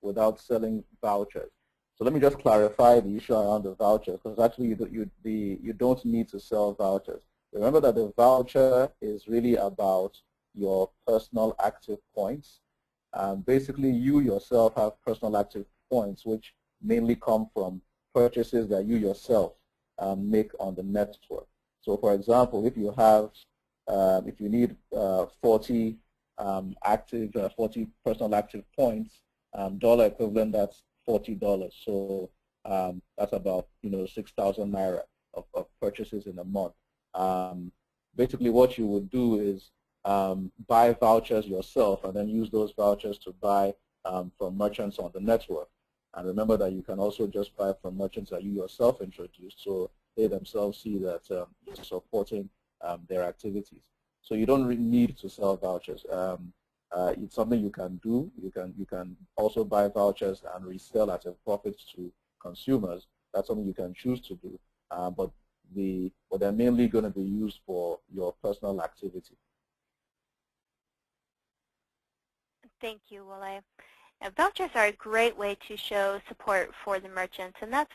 without selling vouchers. So let me just clarify the issue around the vouchers, because actually you don't need to sell vouchers. Remember that the voucher is really about your personal active points. Basically, you yourself have personal active points, which mainly come from purchases that you yourself make on the network. So, for example, if you have, if you need 40 40 personal active points, dollar equivalent, that's $40. So that's about 6,000 naira of purchases in a month. Basically, what you would do is buy vouchers yourself and then use those vouchers to buy from merchants on the network. And remember that you can also just buy from merchants that you yourself introduced, so they themselves see that you're supporting their activities. So you don't really need to sell vouchers. It's something you can do. You can also buy vouchers and resell at a profit to consumers. That's something you can choose to do. But they're mainly going to be used for your personal activity. Thank you, Wole. Vouchers are a great way to show support for the merchants, and that's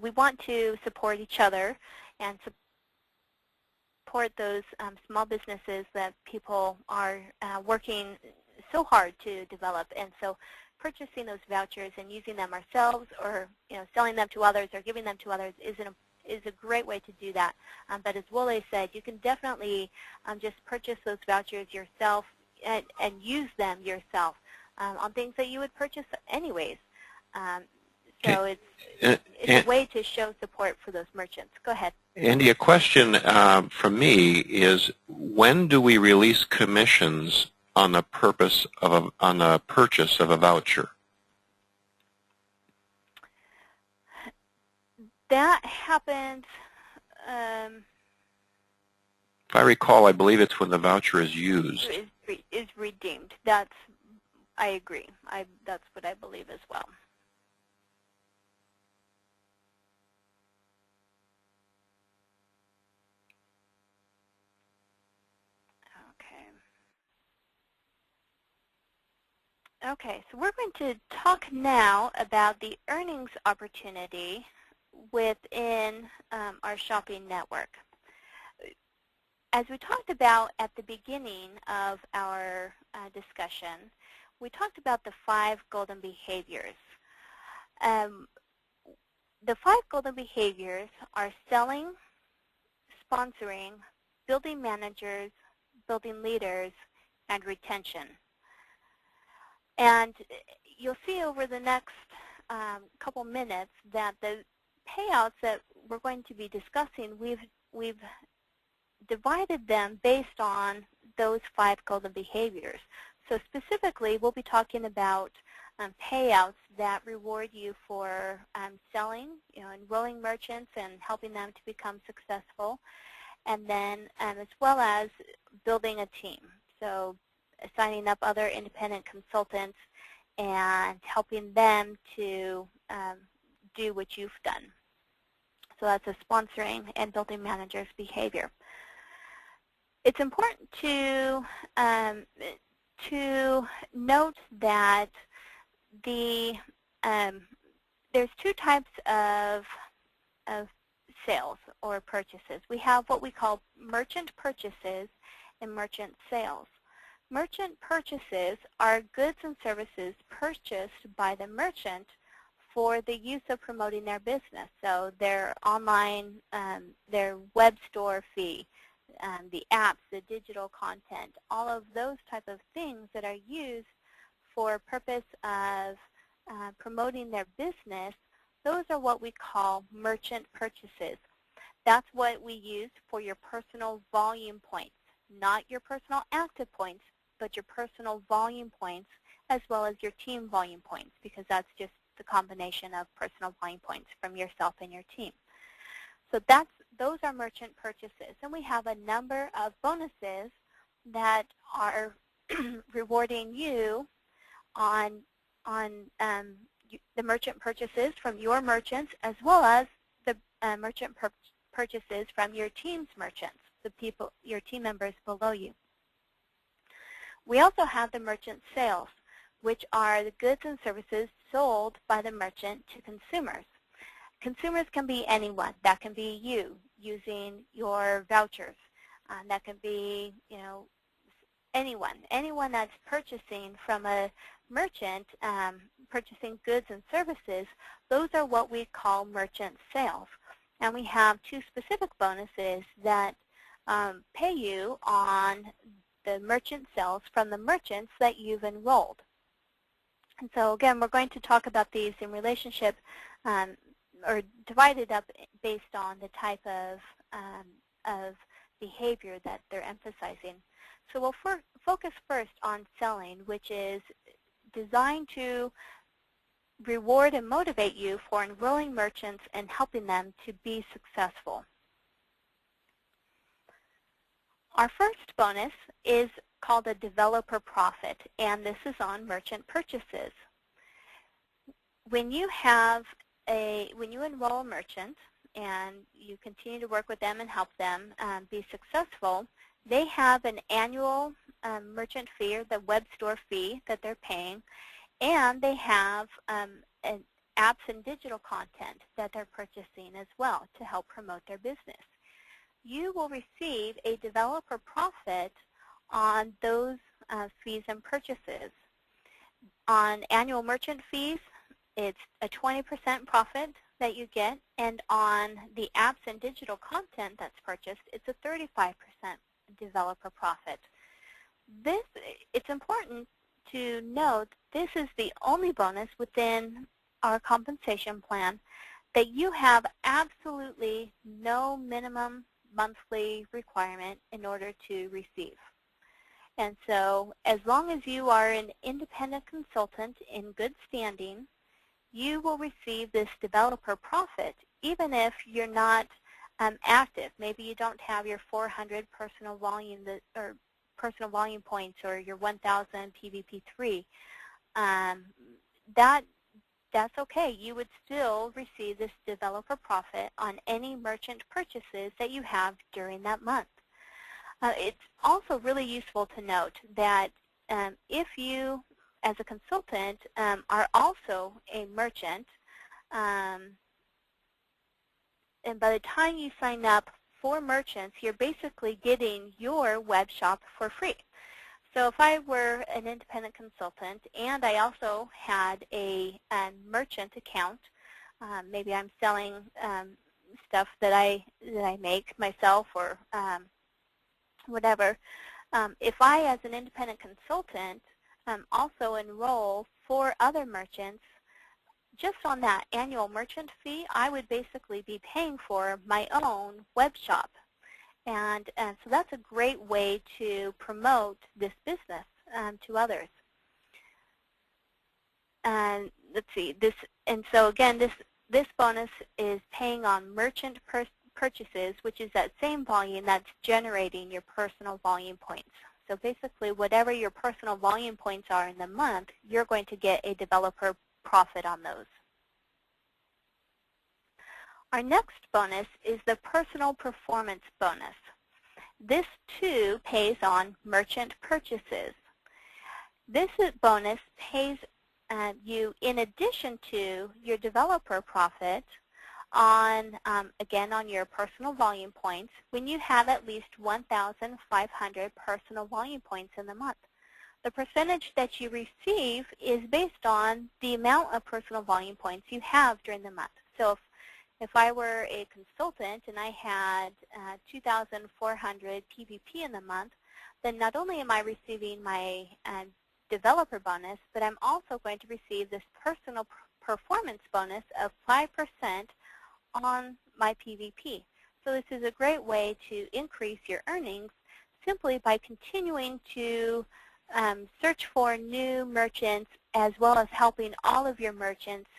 we want to support each other and support those small businesses that people are working so hard to develop. And so purchasing those vouchers and using them ourselves, or selling them to others or giving them to others is a great way to do that. But as Wole said, you can definitely just purchase those vouchers yourself and use them yourself on things that you would purchase anyways. So it's a way to show support for those merchants. Go ahead. Andy, a question from me is, when do we release commissions on the purchase of a voucher? That happens If I recall, I believe it's when the voucher is used. Is redeemed. I agree. That's what I believe as well. Okay, so we're going to talk now about the earnings opportunity within our shopping network. As we talked about at the beginning of our discussion, we talked about the 5 golden behaviors. The 5 golden behaviors are selling, sponsoring, building managers, building leaders, and retention. And you'll see over the next couple minutes that the payouts that we're going to be discussing, we've divided them based on those 5 golden behaviors. So specifically, we'll be talking about payouts that reward you for selling, enrolling merchants and helping them to become successful, and then as well as building a team. So signing up other independent consultants and helping them to do what you've done. So that's a sponsoring and building managers behavior. It's important to note that there's 2 types of sales or purchases. We have what we call merchant purchases and merchant sales. Merchant purchases are goods and services purchased by the merchant for the use of promoting their business. So their online, their web store fee, the apps, the digital content, all of those type of things that are used for purpose of promoting their business, those are what we call merchant purchases. That's what we use for your personal volume points, not your personal active points, but your personal volume points as well as your team volume points, because that's just the combination of personal volume points from yourself and your team. So those are merchant purchases. And we have a number of bonuses that are rewarding you on the merchant purchases from your merchants, as well as the merchant purchases from your team's merchants, the people, your team members below you. We also have the merchant sales, which are the goods and services sold by the merchant to consumers. Consumers can be anyone. That can be you using your vouchers. That can be, anyone that's purchasing from a merchant, purchasing goods and services. Those are what we call merchant sales. And we have 2 specific bonuses that pay you on the merchant sales from the merchants that you've enrolled. And so again, we're going to talk about these in relationship or divided up based on the type of behavior that they're emphasizing. So we'll focus first on selling, which is designed to reward and motivate you for enrolling merchants and helping them to be successful. Our first bonus is called a developer profit, and this is on merchant purchases. When you enroll a merchant and you continue to work with them and help them be successful, they have an annual merchant fee, or the web store fee that they're paying, and they have apps and digital content that they're purchasing as well to help promote their business. You will receive a developer profit on those fees and purchases. On annual merchant fees, it's a 20% profit that you get, and on the apps and digital content that's purchased, it's a 35% developer profit. It's important to note this is the only bonus within our compensation plan that you have absolutely no minimum monthly requirement in order to receive. And so as long as you are an independent consultant in good standing, you will receive this developer profit even if you're not active. Maybe you don't have your 400 personal volume or personal volume points or your 1,000 PVP3. That's okay. You would still receive this developer profit on any merchant purchases that you have during that month. It's also really useful to note that if you, as a consultant, are also a merchant, and by the time you sign up for merchants, you're basically getting your web shop for free. So if I were an independent consultant and I also had a merchant account, maybe I'm selling stuff that I make myself or whatever, if I, as an independent consultant, also enroll for other merchants, just on that annual merchant fee, I would basically be paying for my own web shop. And so that's a great way to promote this business to others. And let's see, so again, this bonus is paying on merchant purchases, which is that same volume that's generating your personal volume points. So basically, whatever your personal volume points are in the month, you're going to get a developer profit on those. Our next bonus is the personal performance bonus. This too pays on merchant purchases. This bonus pays you in addition to your developer profit on, again, on your personal volume points when you have at least 1,500 personal volume points in the month. The percentage that you receive is based on the amount of personal volume points you have during the month. So if I were a consultant and I had 2,400 PVP in the month, then not only am I receiving my developer bonus, but I'm also going to receive this personal performance bonus of 5% on my PVP. So this is a great way to increase your earnings simply by continuing to search for new merchants, as well as helping all of your merchants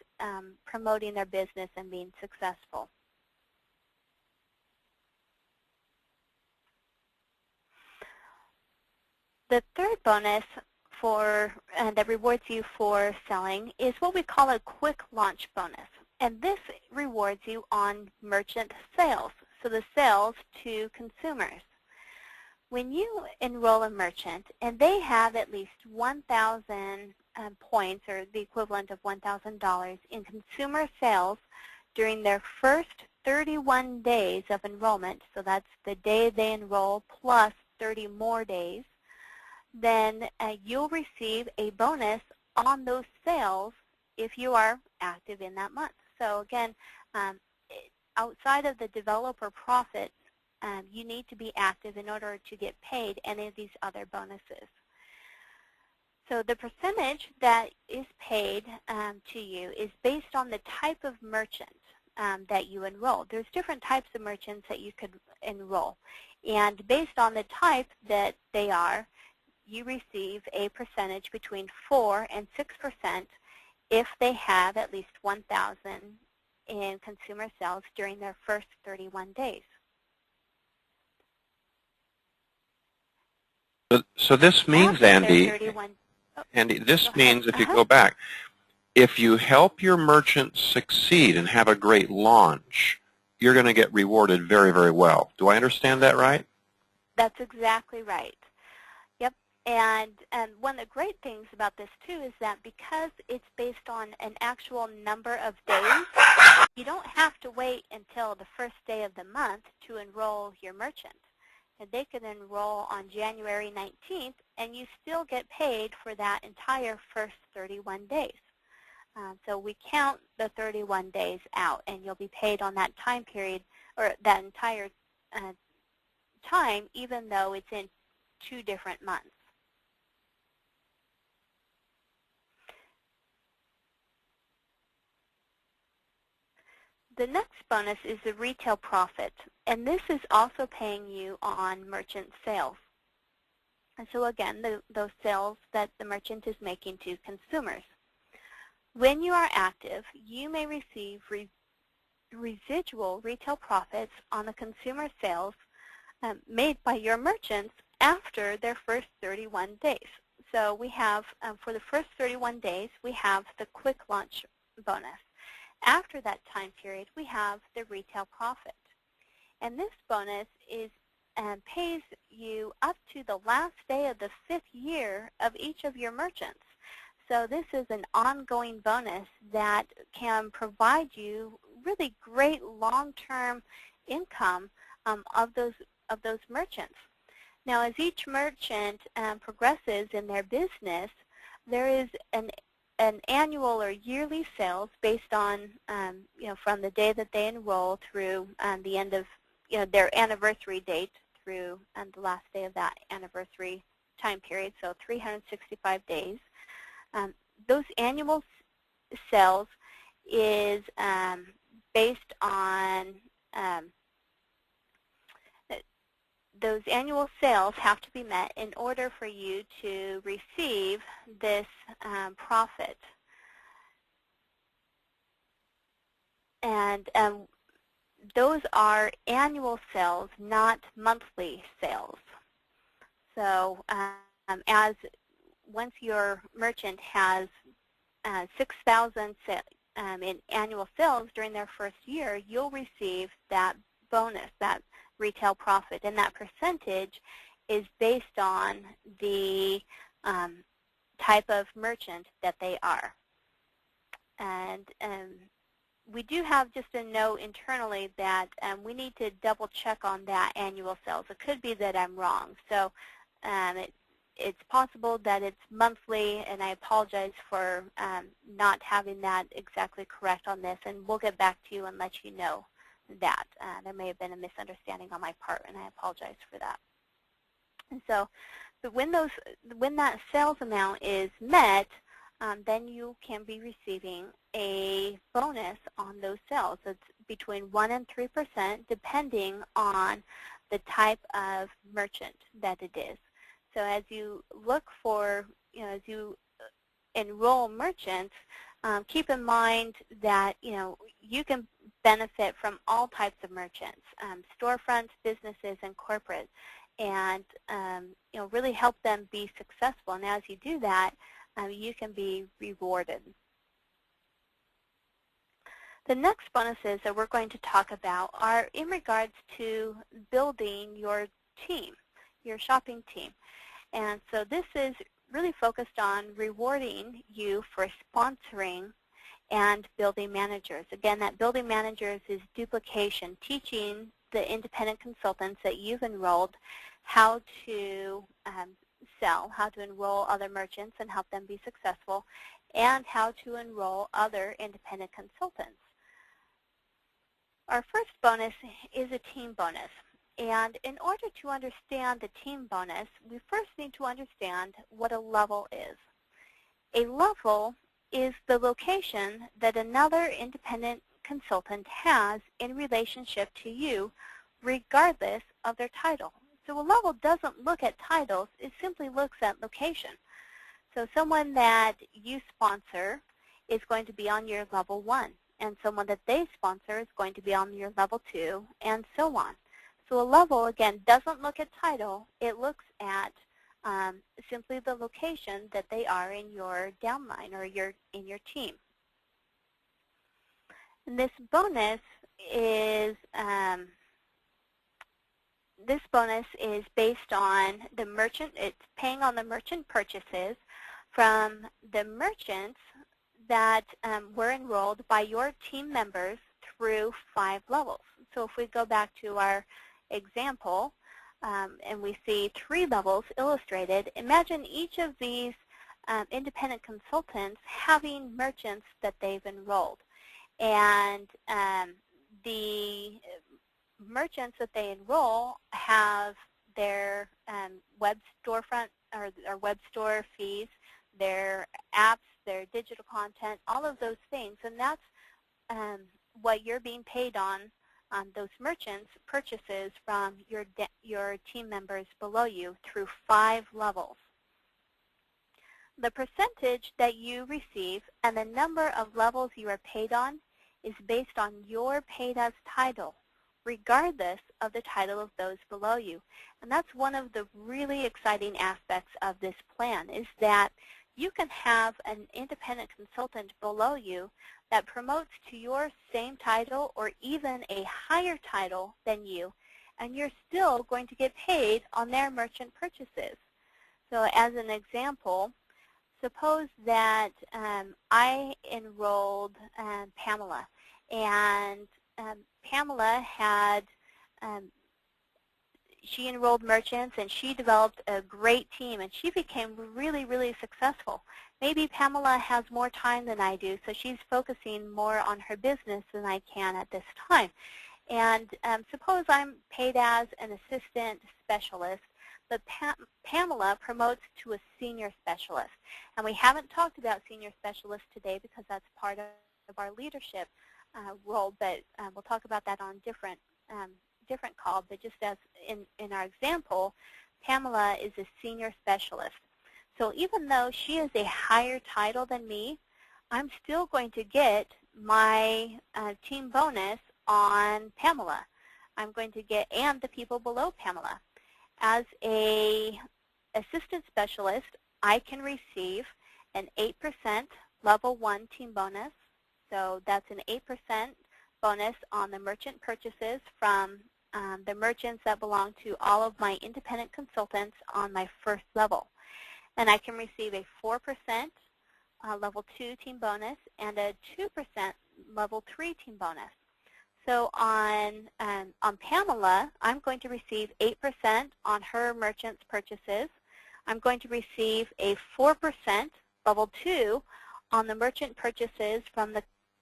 promoting their business and being successful. The third bonus that rewards you for selling is what we call a quick launch bonus. And this rewards you on merchant sales, so the sales to consumers. When you enroll a merchant and they have at least 1,000 points, or the equivalent of $1,000 in consumer sales during their first 31 days of enrollment, so that's the day they enroll plus 30 more days, then you'll receive a bonus on those sales if you are active in that month. So again, outside of the developer profit, you need to be active in order to get paid any of these other bonuses. So the percentage that is paid to you is based on the type of merchant that you enroll. There's different types of merchants that you could enroll. And based on the type that they are, you receive a percentage between 4 and 6% if they have at least 1,000 in consumer sales during their first 31 days. So this means, Andy, this means if you go back, if you help your merchant succeed and have a great launch, you're going to get rewarded very, very well. Do I understand that right? That's exactly right. Yep. And one of the great things about this, too, is that because it's based on an actual number of days, you don't have to wait until the first day of the month to enroll your merchant. And they can enroll on January 19th, and you still get paid for that entire first 31 days. So we count the 31 days out, and you'll be paid on that time period, or that entire time, even though it's in 2 different months. The next bonus is the retail profit, and this is also paying you on merchant sales. And so again, those sales that the merchant is making to consumers. When you are active, you may receive residual retail profits on the consumer sales made by your merchants after their first 31 days. So we have, for the first 31 days, we have the quick launch bonus. After that time period, we have the retail profit. And this bonus is pays you up to the last day of the 5th year of each of your merchants. So this is an ongoing bonus that can provide you really great long-term income of those merchants. Now, as each merchant progresses in their business, there is an annual or yearly sales based on, from the day that they enroll through the end of, their anniversary date through the last day of that anniversary time period, so 365 days. Those annual sales is based on those annual sales have to be met in order for you to receive this profit. And those are annual sales, not monthly sales. So once your merchant has 6,000 in annual sales during their first year, you'll receive that bonus, that retail profit, and that percentage is based on the type of merchant that they are. And we do have just a note internally that we need to double check on that annual sales. It could be that I'm wrong. So it's possible that it's monthly, and I apologize for not having that exactly correct on this, and we'll get back to you and let you know that. There may have been a misunderstanding on my part, and I apologize for that. And so when that sales amount is met, then you can be receiving a bonus on those sales. It's between 1% and 3% depending on the type of merchant that it is. So as you look for, as you enroll merchants, keep in mind that, you can benefit from all types of merchants, storefronts, businesses, and corporate, and, really help them be successful. And as you do that, you can be rewarded. The next bonuses that we're going to talk about are in regards to building your team, your shopping team. And so this is really focused on rewarding you for sponsoring and building managers. Again, that building managers is duplication, teaching the independent consultants that you've enrolled how to sell, how to enroll other merchants and help them be successful, and how to enroll other independent consultants. Our first bonus is a team bonus. And in order to understand the team bonus, we first need to understand what a level is. A level is the location that another independent consultant has in relationship to you, regardless of their title. So a level doesn't look at titles, it simply looks at location. So someone that you sponsor is going to be on your level 1, and someone that they sponsor is going to be on your level 2, and so on. So a level, again, doesn't look at title, it looks at simply the location that they are in your downline or in your team. And this bonus is based on the merchant. It's paying on the merchant purchases from the merchants that were enrolled by your team members through 5 levels. So if we go back to our example, and we see 3 levels illustrated, imagine each of these independent consultants having merchants that they've enrolled. And the merchants that they enroll have their web storefront or web store fees, their apps, their digital content, all of those things. And that's what you're being paid on those merchants' purchases from your team members below you through 5 levels. The percentage that you receive and the number of levels you are paid on is based on your paid as title, regardless of the title of those below you. And that's one of the really exciting aspects of this plan, is that you can have an independent consultant below you that promotes to your same title or even a higher title than you, and you're still going to get paid on their merchant purchases. So as an example, suppose that I enrolled Pamela, and Pamela had she enrolled merchants, and she developed a great team, and she became really, really successful. Maybe Pamela has more time than I do, so she's focusing more on her business than I can at this time. And suppose I'm paid as an assistant specialist, but Pamela promotes to a senior specialist. And we haven't talked about senior specialist today because that's part of our leadership role, but we'll talk about that on different call. But just as in our example, Pamela is a senior specialist. So even though she is a higher title than me, I'm still going to get my team bonus on Pamela. I'm going to get, and the people below Pamela. As a assistant specialist, I can receive an 8% level 1 team bonus. So that's an 8% bonus on the merchant purchases from the merchants that belong to all of my independent consultants on my first level. And I can receive a 4% level 2 team bonus and a 2% level 3 team bonus. So on Pamela, I'm going to receive 8% on her merchants purchases. I'm going to receive a 4% level 2 on the merchant purchases from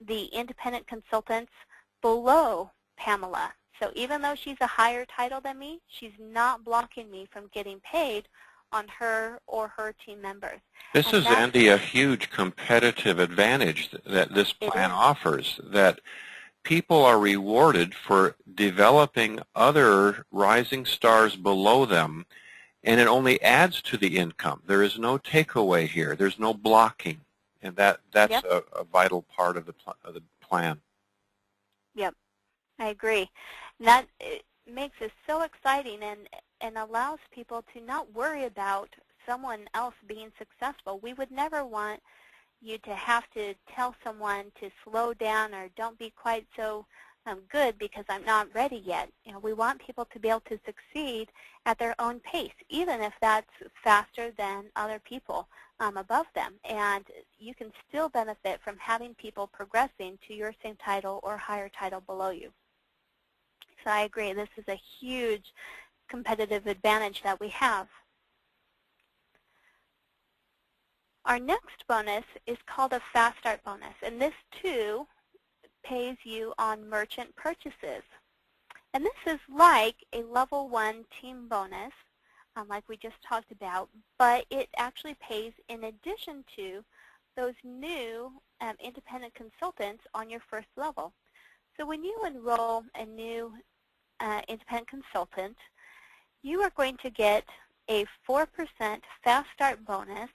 the independent consultants below Pamela. So even though she's a higher title than me, she's not blocking me from getting paid on her or her team members. This is, Andy, a huge competitive advantage that this plan offers, that people are rewarded for developing other rising stars below them, and it only adds to the income. There is no takeaway here. There's no blocking, and that's yep. a vital part of the plan. Yep, I agree. And that makes it so exciting and allows people to not worry about someone else being successful. We would never want you to have to tell someone to slow down or don't be quite so good because I'm not ready yet. You know, we want people to be able to succeed at their own pace, even if that's faster than other people above them. And you can still benefit from having people progressing to your same title or higher title below you. So I agree, this is a huge competitive advantage that we have. Our next bonus is called a Fast Start bonus, and this too pays you on merchant purchases. And this is like a level 1 team bonus, like we just talked about, but it actually pays in addition to those new independent consultants on your first level. So when you enroll a new independent consultant, you are going to get a 4% Fast Start bonus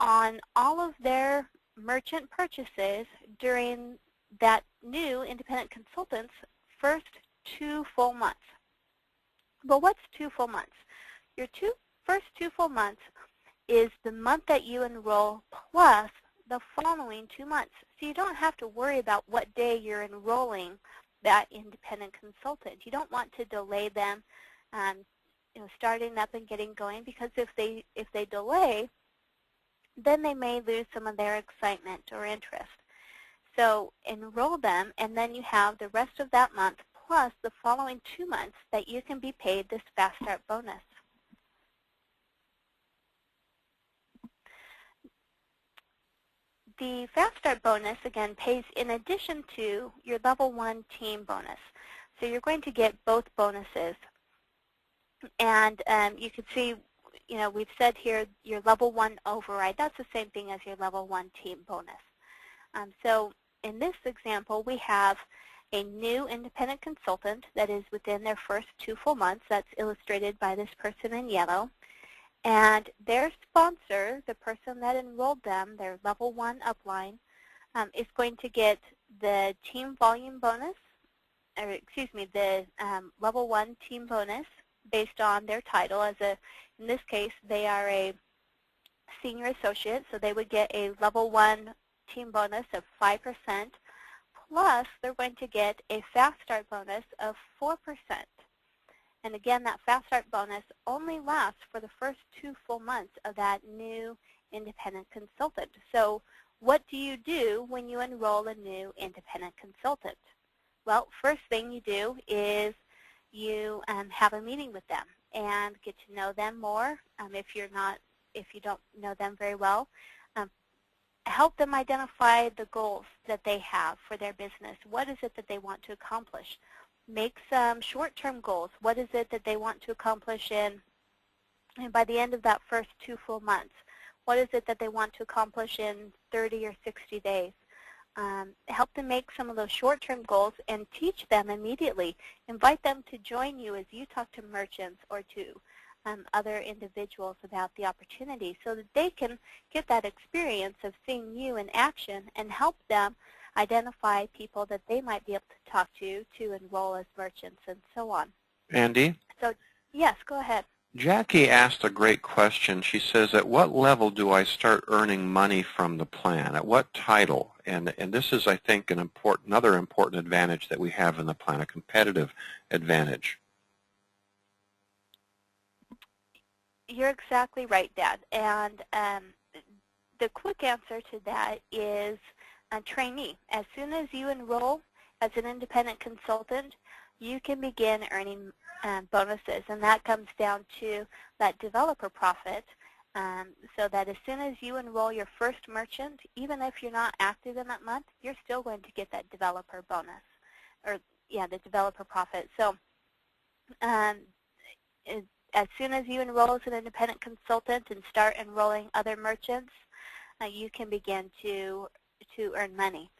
on all of their merchant purchases during that new independent consultant's first 2 full months. But what's 2 full months? Your first 2 full months is the month that you enroll plus the following 2 months. So you don't have to worry about what day you're enrolling that independent consultant. You don't want to delay them starting up and getting going, because if they delay, then they may lose some of their excitement or interest. So enroll them, and then you have the rest of that month plus the following 2 months that you can be paid this Fast Start bonus. The Fast Start bonus, again, pays in addition to your level 1 team bonus. So you're going to get both bonuses. And you can see, we've said here your level 1 override. That's the same thing as your level 1 team bonus. So in this example, we have a new independent consultant that is within their first 2 full months. That's illustrated by this person in yellow. And their sponsor, the person that enrolled them, their level 1 upline, is going to get the team volume bonus, or excuse me, the level 1 team bonus based on their title. In this case, they are a senior associate, so they would get a level 1 team bonus of 5%, plus they're going to get a Fast Start bonus of 4%. And again, that Fast Start bonus only lasts for the first 2 full months of that new independent consultant. So what do you do when you enroll a new independent consultant? Well, first thing you do is you have a meeting with them and get to know them more. If you don't know them very well, help them identify the goals that they have for their business. What is it that they want to accomplish? Make some short-term goals. What is it that they want to accomplish and by the end of that first 2 full months? What is it that they want to accomplish in 30 or 60 days? Help them make some of those short-term goals and teach them immediately. Invite them to join you as you talk to merchants or to other individuals about the opportunity so that they can get that experience of seeing you in action and help them identify people that they might be able to talk to enroll as merchants and so on. Andy? So, yes, go ahead. Jackie asked a great question. She says, at what level do I start earning money from the plan? At what title? And this is, I think, another important advantage that we have in the plan, a competitive advantage. You're exactly right, Dad. And the quick answer to that is a trainee. As soon as you enroll as an independent consultant, you can begin earning bonuses, and that comes down to that developer profit, so that as soon as you enroll your first merchant, even if you're not active in that month, you're still going to get that developer bonus, or the developer profit. So as soon as you enroll as an independent consultant and start enrolling other merchants, you can begin to earn money.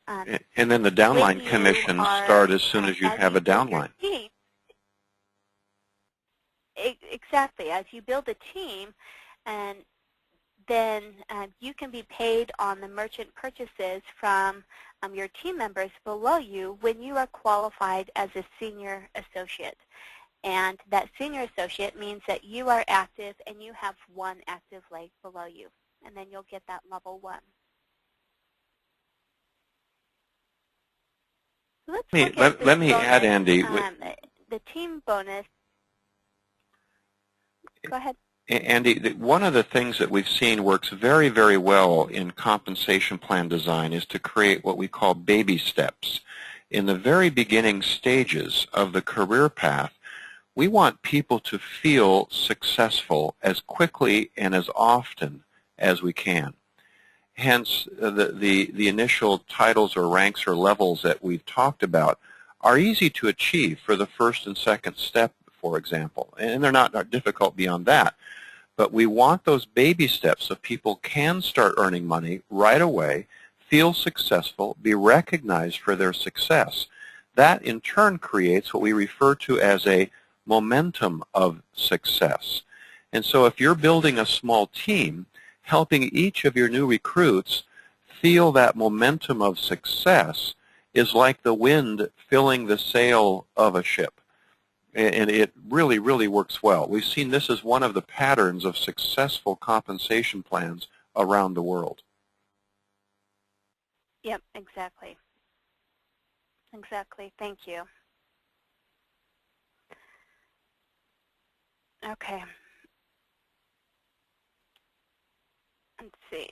And then the downline commissions start as soon as you have a downline. Exactly. As you build a team, and then you can be paid on the merchant purchases from your team members below you when you are qualified as a senior associate. And that senior associate means that you are active and you have one active leg below you. And then you'll get that level 1. So let me add, Andy. The team bonus. Go ahead. Andy, one of the things that we've seen works very, very well in compensation plan design is to create what we call baby steps. In the very beginning stages of the career path, we want people to feel successful as quickly and as often as we can. Hence, the initial titles or ranks or levels that we've talked about are easy to achieve for the first and second step, for example, and they're not difficult beyond that. But we want those baby steps so people can start earning money right away, feel successful, be recognized for their success. That, in turn, creates what we refer to as a momentum of success. And so if you're building a small team, helping each of your new recruits feel that momentum of success is like the wind filling the sail of a ship. And it really, really works well. We've seen this as one of the patterns of successful compensation plans around the world. Yep, exactly. Exactly. Thank you. Okay. Let's see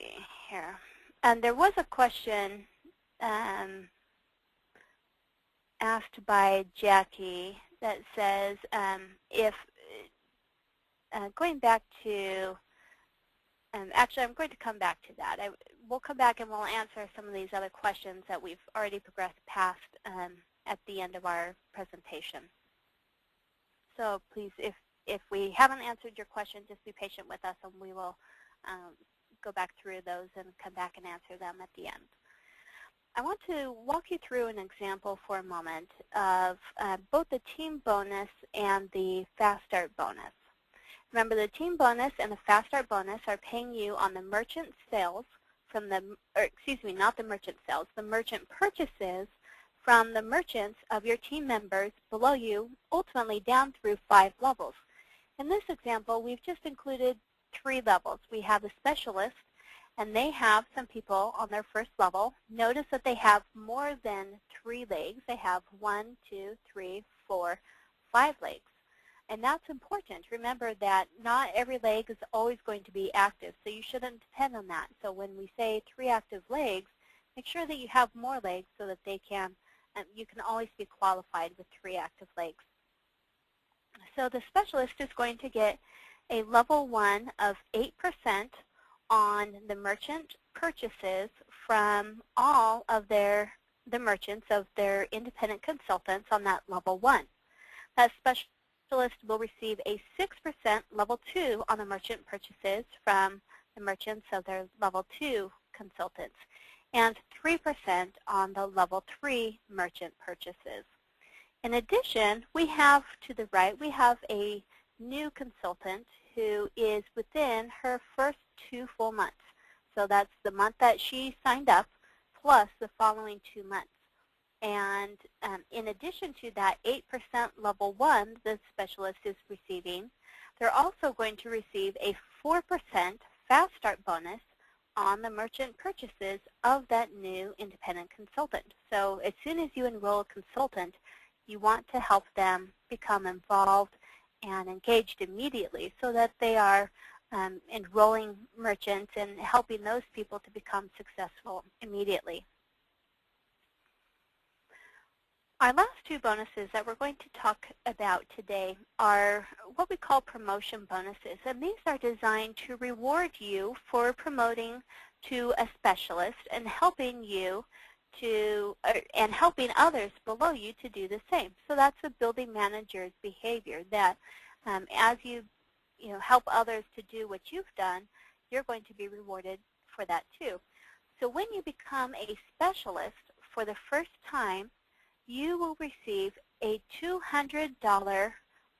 here. And there was a question asked by Jackie that says going back to, actually I'm going to come back to that. We'll come back and we'll answer some of these other questions that we've already progressed past at the end of our presentation. So please, if we haven't answered your question, just be patient with us and we will go back through those and come back and answer them at the end. I want to walk you through an example for a moment of both the team bonus and the Fast Start bonus. Remember, the team bonus and the Fast Start bonus are paying you on the merchant sales from the, or excuse me, not the merchant sales, the merchant purchases from the merchants of your team members below you, ultimately down through 5 levels. In this example, we've just included 3 levels. We have the specialist, and they have some people on their first level. Notice that they have more than 3 legs. They have 1, 2, 3, 4, 5 legs. And that's important. Remember that not every leg is always going to be active, so you shouldn't depend on that. So when we say 3 active legs, make sure that you have more legs so that they can, you can always be qualified with 3 active legs. So the specialist is going to get a level 1 of 8% on the merchant purchases from all of the merchants of their independent consultants on that level 1. That specialist will receive a 6% level 2 on the merchant purchases from the merchants of their level 2 consultants, and 3% on the level 3 merchant purchases. In addition, we have to the right, we have a new consultant who is within her first 2 full months. So that's the month that she signed up plus the following 2 months. And in addition to that 8% level 1 the specialist is receiving, they're also going to receive a 4% Fast Start bonus on the merchant purchases of that new independent consultant. So as soon as you enroll a consultant, you want to help them become involved and engaged immediately so that they are enrolling merchants and helping those people to become successful immediately. Our last 2 bonuses that we're going to talk about today are what we call promotion bonuses, and these are designed to reward you for promoting to a specialist and helping you to, and helping others below you to do the same. So that's a building manager's behavior, that as you help others to do what you've done, you're going to be rewarded for that too. So when you become a specialist for the first time, you will receive a $200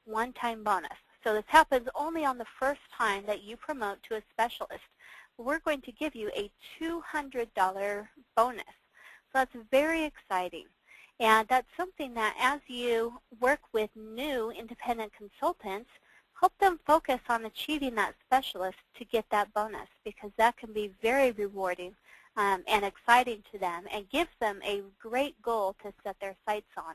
one-time bonus. So this happens only on the first time that you promote to a specialist. We're going to give you a $200 bonus. So that's very exciting. And that's something that as you work with new independent consultants, help them focus on achieving that specialist to get that bonus, because that can be very rewarding and exciting to them and gives them a great goal to set their sights on.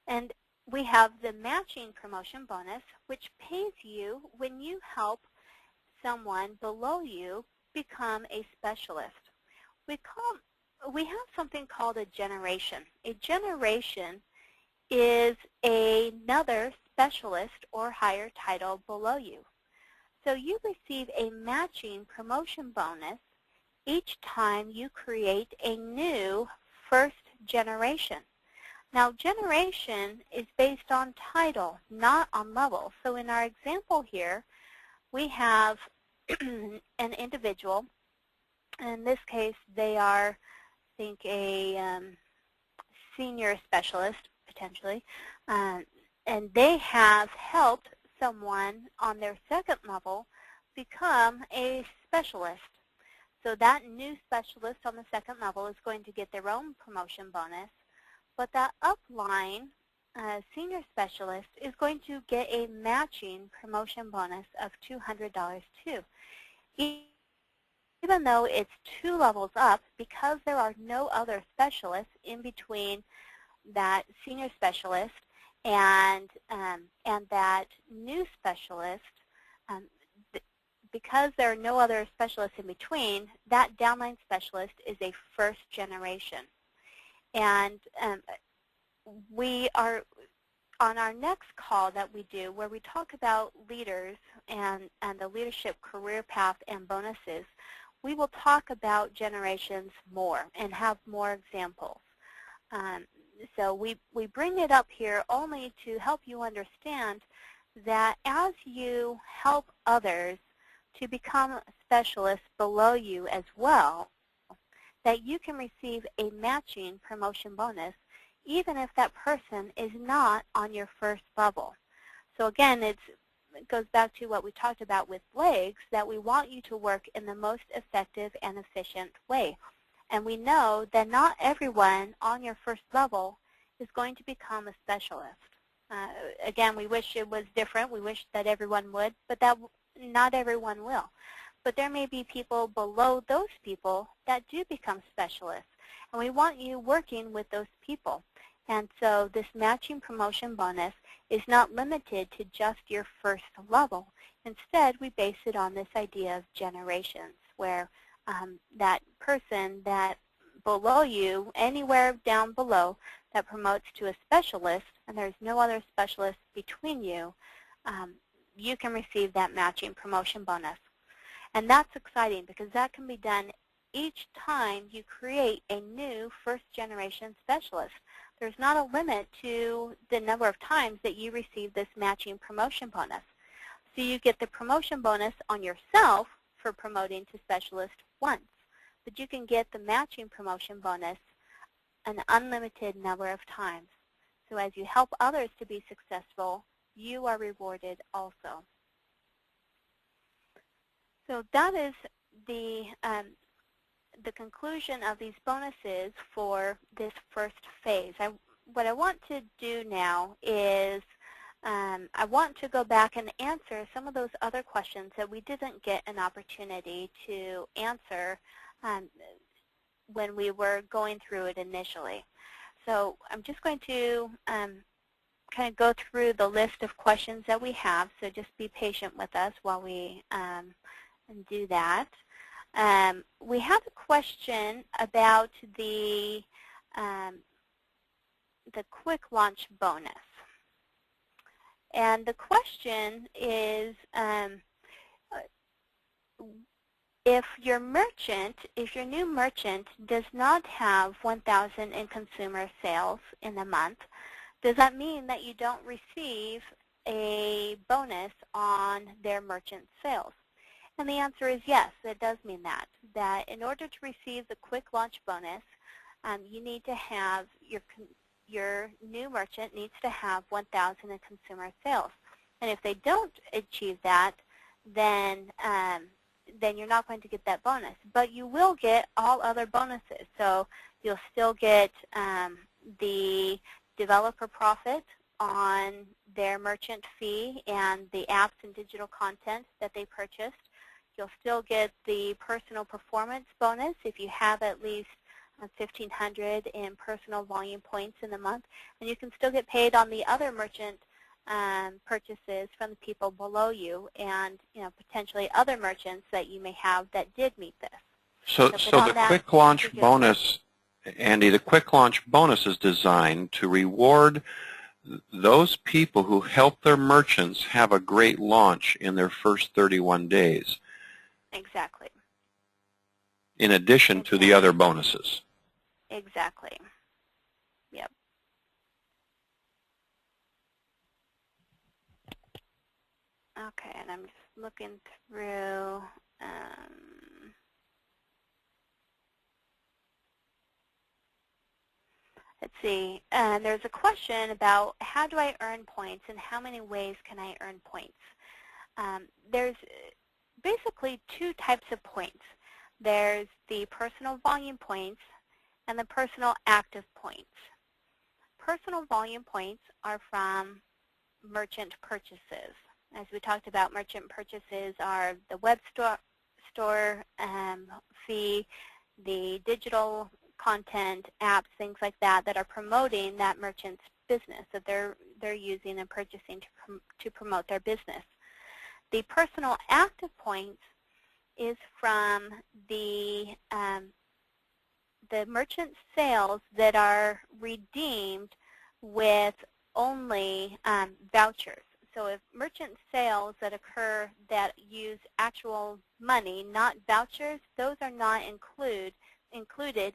And we have the matching promotion bonus, which pays you when you help someone below you become a specialist. We have something called a generation. A generation is another specialist or higher title below you. So you receive a matching promotion bonus each time you create a new first generation. Now, generation is based on title, not on level. So in our example here, we have an individual. In this case, they are, I think, a senior specialist, potentially, and they have helped someone on their second level become a specialist. So that new specialist on the second level is going to get their own promotion bonus, but that upline senior specialist is going to get a matching promotion bonus of $200 too. Even though it's 2 levels up, because there are no other specialists in between that senior specialist and that new specialist, because there are no other specialists in between, that downline specialist is a first generation. And we are, on our next call that we do, where we talk about leaders and the leadership career path and bonuses, we will talk about generations more and have more examples. So we bring it up here only to help you understand that as you help others to become specialists below you as well, that you can receive a matching promotion bonus even if that person is not on your first level. So again, it's goes back to what we talked about with legs, that we want you to work in the most effective and efficient way. And we know that not everyone on your first level is going to become a specialist. Again, we wish it was different. We wish that everyone would, but that not everyone will. But there may be people below those people that do become specialists. And we want you working with those people. And so this matching promotion bonus is not limited to just your first level. Instead, we base it on this idea of generations, where that person that below you, anywhere down below, that promotes to a specialist, and there's no other specialist between you, you can receive that matching promotion bonus. And that's exciting because that can be done each time you create a new first-generation specialist. There's not a limit to the number of times that you receive this matching promotion bonus. So you get the promotion bonus on yourself for promoting to specialist once, but you can get the matching promotion bonus an unlimited number of times. So as you help others to be successful, you are rewarded also. So that is the conclusion of these bonuses for this first phase. What I want to do now is I want to go back and answer some of those other questions that we didn't get an opportunity to answer when we were going through it initially. So I'm just going to kind of go through the list of questions that we have, so just be patient with us while we do that. We have a question about the quick launch bonus. And the question is, if your new merchant does not have 1,000 in consumer sales in a month, does that mean that you don't receive a bonus on their merchant sales? And the answer is yes, it does mean that. That in order to receive the quick launch bonus, you need to have your new merchant needs to have 1,000 in consumer sales. And if they don't achieve that, then you're not going to get that bonus. But you will get all other bonuses. So you'll still get the developer profit on their merchant fee and the apps and digital content that they purchased. You'll still get the personal performance bonus if you have at least 1,500 in personal volume points in the month. And you can still get paid on the other merchant purchases from the people below you, and potentially other merchants that you may have that did meet this. So the quick launch bonus, Andy, the quick launch bonus is designed to reward those people who help their merchants have a great launch in their first 31 days. Exactly. In addition to the other bonuses. Exactly. Yep. Okay, and I'm just looking through. Let's see. There's a question about how do I earn points and how many ways can I earn points? There's basically two types of points. There's the personal volume points and the personal active points. Personal volume points are from merchant purchases. As we talked about, merchant purchases are the web store fee, the digital content, apps, things like that that are promoting that merchant's business that they're using and purchasing to promote their business. The personal active points is from the merchant sales that are redeemed with only vouchers. So if merchant sales that occur that use actual money, not vouchers, those are not included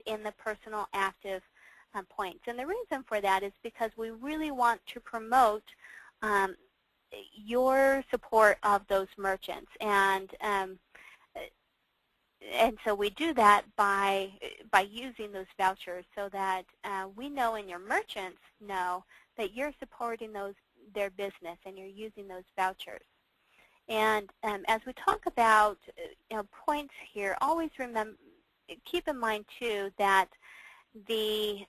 in the personal active points. And the reason for that is because we really want to promote your support of those merchants, and so we do that by using those vouchers, so that we know and your merchants know that you're supporting their business and you're using those vouchers. And as we talk about points here, always keep in mind too that the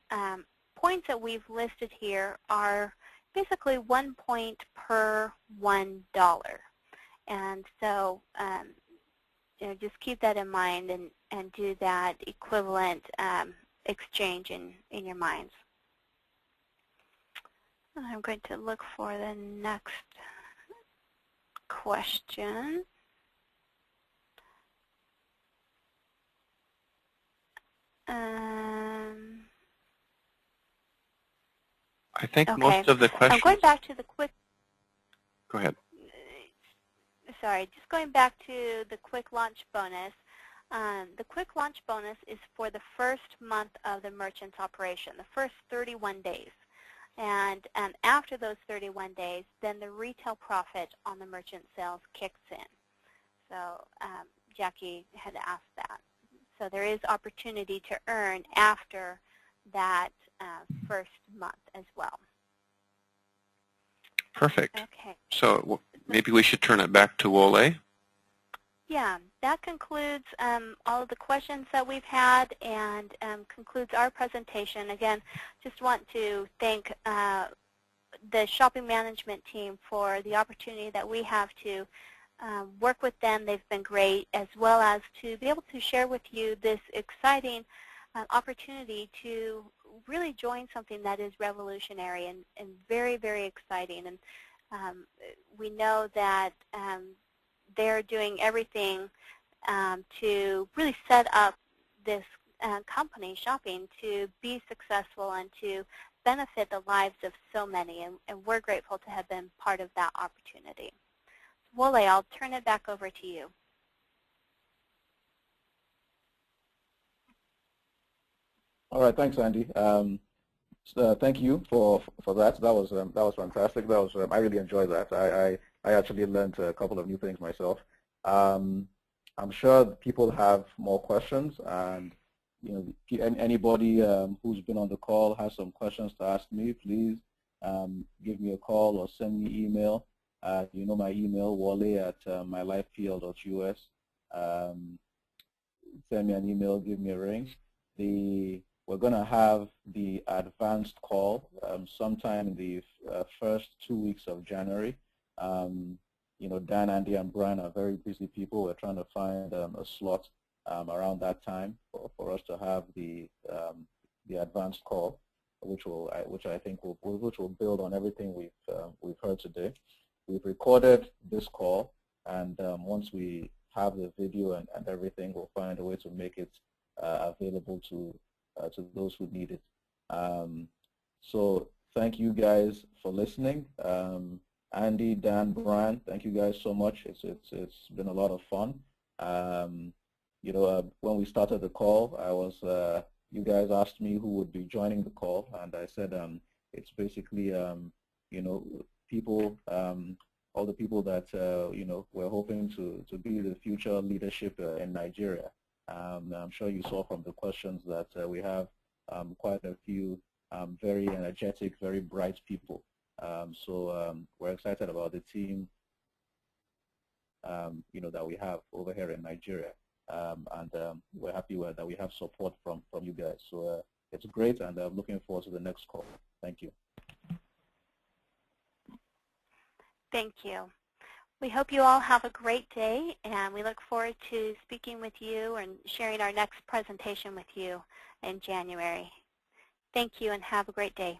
points that we've listed here are basically 1 point per $1. And so just keep that in mind and do that equivalent exchange in your minds. I'm going to look for the next question. I think okay. most of the questions. I'm going back to the quick. Go ahead. Sorry, just going back to the quick launch bonus. The quick launch bonus is for the first month of the merchant's operation, the first 31 days. And after those 31 days, then the retail profit on the merchant sales kicks in. So Jackie had asked that. So there is opportunity to earn after that first month as well. Perfect. Okay. So maybe we should turn it back to Wole. Yeah, that concludes all of the questions that we've had and concludes our presentation. Again, just want to thank the shopping management team for the opportunity that we have to work with them. They've been great, as well as to be able to share with you this exciting opportunity to really join something that is revolutionary and very, very exciting. And we know that they're doing everything to really set up this company, Shopping, to be successful and to benefit the lives of so many. And we're grateful to have been part of that opportunity. Wole, I'll turn it back over to you. All right, thanks, Andy. Thank you for that. That was fantastic. That was I really enjoyed that. I actually learned a couple of new things myself. I'm sure people have more questions, and anybody who's been on the call has some questions to ask me. Please give me a call or send me email. You know my email, wole@mylifepl.us. Send me an email, give me a ring. We're going to have the advanced call sometime in the first 2 weeks of January. Dan, Andy, and Brian are very busy people. We're trying to find a slot around that time for us to have the advanced call, which I think will build on everything we've heard today. We've recorded this call, and once we have the video and everything, we'll find a way to make it available to those who need it. So thank you guys for listening. Andy, Dan, Brian, thank you guys so much. It's been a lot of fun. When we started the call, you guys asked me who would be joining the call, and I said it's basically people, all the people that we're hoping to be the future leadership in Nigeria. I'm sure you saw from the questions that we have quite a few very energetic, very bright people. So we're excited about the team, that we have over here in Nigeria, and we're happy that we have support from you guys. So it's great, and I'm looking forward to the next call. Thank you. Thank you. We hope you all have a great day, and we look forward to speaking with you and sharing our next presentation with you in January. Thank you, and have a great day.